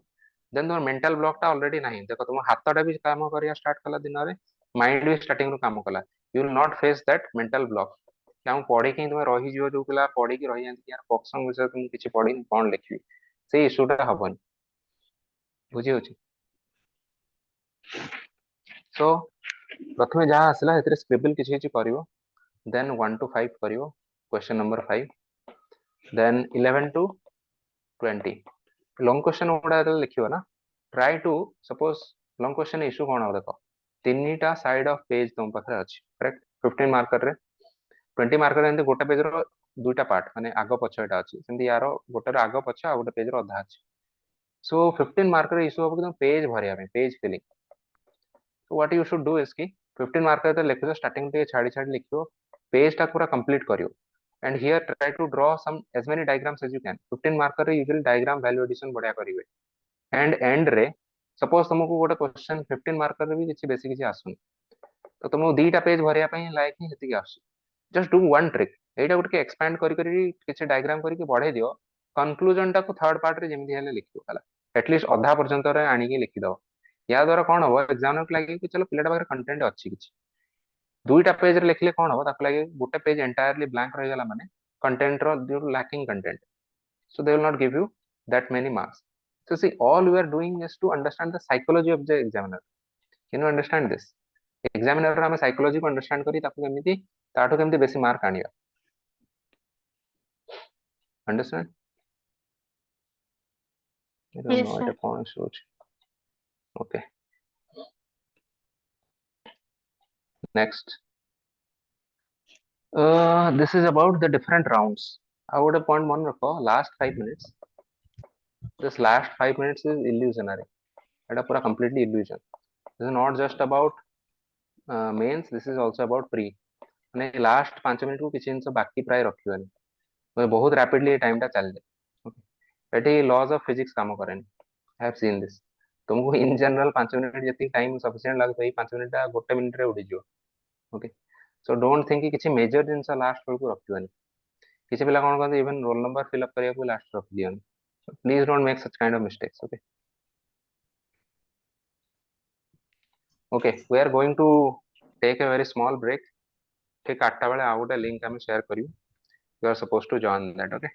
देन तुम मेंटल ब्लॉक टा ऑलरेडी नहीं देखो तुम हाथटा भी काम करिया स्टार्ट कला दिन रे माइंड भी स्टार्टिंग रो काम कला you will not face that mental block क्या पढ़े कि तुम रही जियो जो पिला पढ़ी कि रही जांती यार पक्संग विषय तुम किछि पढ़ी कोन लिखबी से इशूटा हबन बुझी होची सो प्रथमे जहां आसला हेतरे स्क्रिबल किछि किछि करिवो देन 1 to 5 करिवो question number 5 then 11 to 20 long question गुडा लिखियो ना try to suppose long question issue कोन हो देखो तीनटा साइड ऑफ पेज तुम पाखरे अछि करेक्ट 15 मार्कर रे 20 मार्कर एंते गोटे पेज रो दुईटा पार्ट माने आगो पछटा अछि सेंती यारो गोटे रो आगो पछ आ गोटे पेज रो अधा अछि सो 15 मार्कर इशू हो कि तुम पेज भरिया में page filling so what you should do is कि 15 मार्कर तो लिखियो स्टार्टिंग पे छाड़ी छाड़ी लिखियो पेज टा पूरा कंप्लीट करियो and here try to draw some as many diagrams as you can 15 marker रे यूजुअली डायग्राम वैल्यू एडिशन बढ़िया करिवे एंड रे सपोज तुमको गोटे क्वेश्चन 15 मार्कर रे भी किछि बेसी किछि आसुन तो तुमको दीटा पेज भरिया पई लायक ही हेति आसु जस्ट डू वन ट्रिक एटा गोटे एक्सपैंड करी करी किछि डायग्राम करी के बढ़ाई दियो कंक्लूजन टा को थर्ड पार्ट रे जेमि हेले लिखियो हला एटलीस्ट अधा पर्यंत रे आनी के लिखि दो या द्वारा कोन हो एग्जामिनर को लागे कि चलो पिलाटा पाखरे कंटेंट अछि किछि दुईटा पेज रे लिखले कोन हो ताको लागे गोटे पेज एंटायरली ब्लैंक रहि गला माने कंटेंट रो due lacking content so they will not give you that many marks so see all we are doing is to understand the psychology of the examiner can you understand this examiner रा हम psychology को understand करी ताको केमिति ताठो केमिति बेसी mark आनिया understand I don't Yes, know sir. it कौन सोच okay next this is about the different rounds I would have point one रखो last 5 minutes this last 5 minutes is illusionary एटा पूरा completely illusion this is not just about mains this is also about pre माने last 5 minute को किछि जिंस बाकी प्राय रखियोनी तो बहुत rapidly time टा चल जाए एटी लॉज ऑफ फिजिक्स काम करेन आई हैव सीन दिस तुमको इन जनरल 5 मिनिट जी टाइम सफिशिएंट लगता है 5 मिनिट गोटे मिनिट रे उड़ी जियो ओके सो डोंट थिंक कि किसी मेजर जिनस लास्ट बेलू रखिबनी किसी पिला कौन कहते इवन रोल नंबर फिलअप करने लास्ट रख दियन please don't make such kind of mistakes okay okay we are going to take a very small break ठीक 8टा बेले आ गोटे लिंक आम शेयर करियो you are suppose to join that okay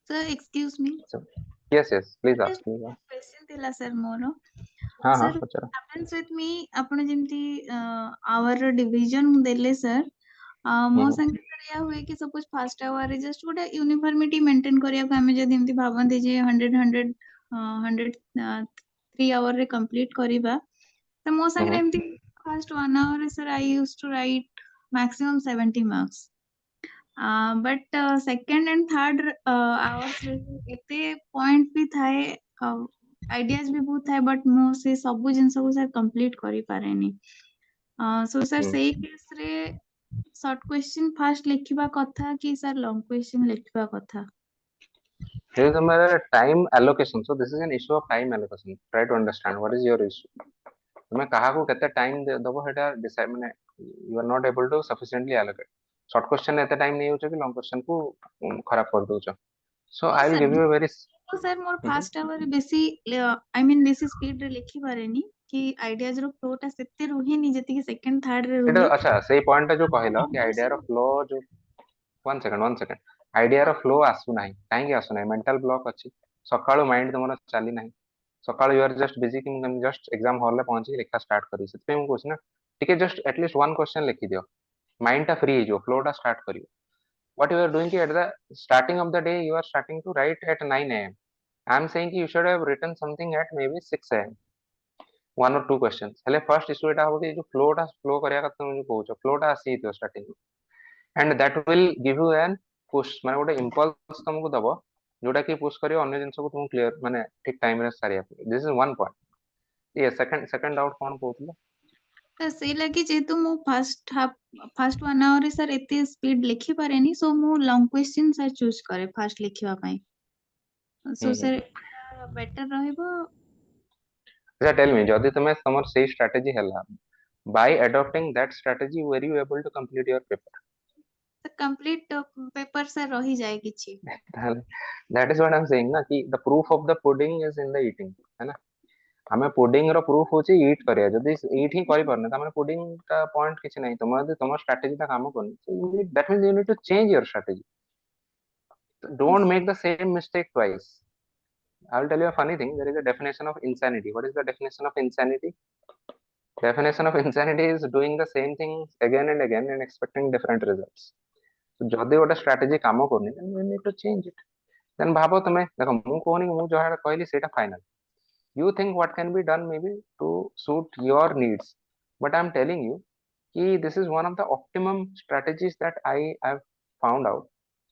Sir, excuse me. So yes yes please Sir, ask me question थिला sir मोर. हाँ हाँ Sir, Pachar happens with me आपण जेमती our division देले sir. ମୋ ସାଙ୍ଗେ sir या हुए कि suppose first hour रे just ଗୋଟେ uniformity maintain କରିବାକୁ ଆମେ ଯଦି ଏମିତି ଭାବନ୍ତି ଯେ 3 hour ରେ complete କରିବା ତ ମୋ ସାଙ୍ଗରେ ଏମିତି first 1 hour ରେ sir I used to write maximum 70 marks. But second and third hours ରେ ଏତେ point ବି ଥାଏ ideas ବି ବହୁତ ଥାଏ but ମୁଁ ସେ ସବୁ ଜିନିଷକୁ sir complete କରିପାରେନି. So sir ସେଇ case ରେ short question first लिखिबा कथा कि sir long question लिखिबा कथा. Here is the time allocation. So this is an issue of time allocation. Try to understand what is your issue. तुम्हें कहा को कितना टाइम दबो हेटा डिसाइड माने you are not able to sufficiently allocate short question एते time नहीं होचे कि लॉन्ग क्वेश्चन को खराब कर दोचो so I will give you a very sir मोर first hour रे बेसी I mean बेसी स्पीड रे लिखि पारेनी कि आइडियाज रो फ्लो टा सेते रुहेनी जति कि सेकंड थर्ड रे एटा रुहे. अच्छा सही पॉइंट जो कहलो कि आइडिया रो फ्लो जो वन सेकंड आइडिया रो फ्लो आसु नाही काहे कि आसु नाही मेंटल ब्लॉक अछि सकाळो माइंड तुमरो चली नाही सकाळो यू आर जस्ट बिजी कि हम जस्ट एग्जाम हॉल ले पहुंची लिखा स्टार्ट करी सेते हम कुछ ना ठीक है जस्ट एटलीस्ट वन क्वेश्चन लिखि दियो माइंड टा फ्री जो फ्लो टा स्टार्ट करियो what you are doing at the starting of the day you are starting to write at 9 a.m. I am saying you should have written something at maybe 6 a.m. one or two questions हेले first issue एटा हो कि जो flow करिया का तुम जो कहउछ flow टा आसी तो starting and that will give you an push माने गोटे impulse तुमको दबो जोटा कि पुश करियो अन्य जिंस को तुम क्लियर माने ठीक टाइम रे सारिया दिस इज वन पॉइंट ये सेकंड डाउट कोन कहउतलो ତ ସେଇ ଲାଗି ଯେହେତୁ ମୁଁ ଫାଷ୍ଟ 1 hour ରେ sir ଏତେ ସ୍ପିଡ ଲେଖି ପାରେନି so ମୁଁ long question sir ଚୁଜ କରେ ଫାଷ୍ଟ ଲେଖିବା ପାଇଁ so sir ବେଟର ରହିବ. अच्छा टेल मी जदी तुमे समर सही स्ट्रेटजी हला by adopting that strategy were you able to complete your paper complete paper sir रही जाए किछि. that is what I'm saying ना कि the proof of the pudding is in the eating है ना हमें पुडिंग रो प्रूफ होची ईट करिया जदी ईट ही करि परने त माने पुडिंग का पॉइंट किछ नहीं तुम यदि तुम स्ट्रेटजी ता काम करनी so you need that means you need to change your strategy don't make the same mistake twice I will tell you a funny thing there is a definition of insanity what is the definition of insanity definition of insanity is doing the same thing again and expecting different results so जदी गोटे strategy काम करनी then you need to change it then भाबो तुमे देखो मु कोनी मु जहा कहली सेटा final you think what can be done maybe to suit your needs but I'm telling you कि this is one of the optimum strategies that I have found out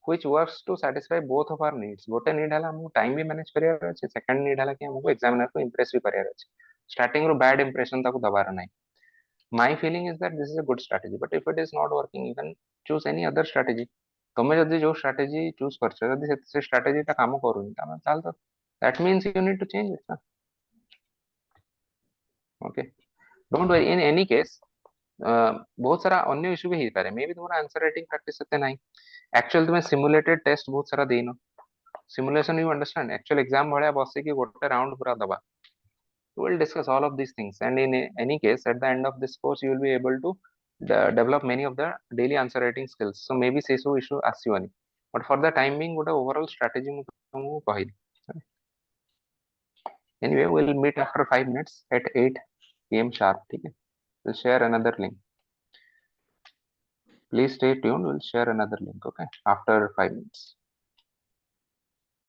which works to satisfy both of our needs गोटे need हला हमको time भी manage करियार अछि second need हला कि हमको examiner को इंप्रेस भी करियार अछि स्टार्टिंग रो बैड इंप्रेशन ताको दबार नाही my feeling is that this is a good strategy but if it is not working you can choose any other strategy तमे जदी जो स्ट्रेटजी चूज करछ जदी से स्ट्रेटजी ता काम करूनी तमे ताल तो that means you need to change it ना okay don't worry in any case बहुत सारा अन्य इशू भी पारे मे भी तुम्हारा आंसर राइटिंग प्रैक्टिस सेते नाही एक्चुअल तुम्हें सिमुलेटेड टेस्ट बहुत सारा देनो simulation you understand actual exam भलिया बसे कि गोटे राउंड पूरा दबा we will discuss all of these things and in any case at the end of this course you will be able to develop many of the daily answer writing skills so maybe से सब issue आसीबनी but for the time being गोटे overall strategy मु तुमको कहली anyway we'll meet after 5 minutes at 8 p.m. sharp ठीक है we'll share another link please stay tuned we'll share another link okay after 5 minutes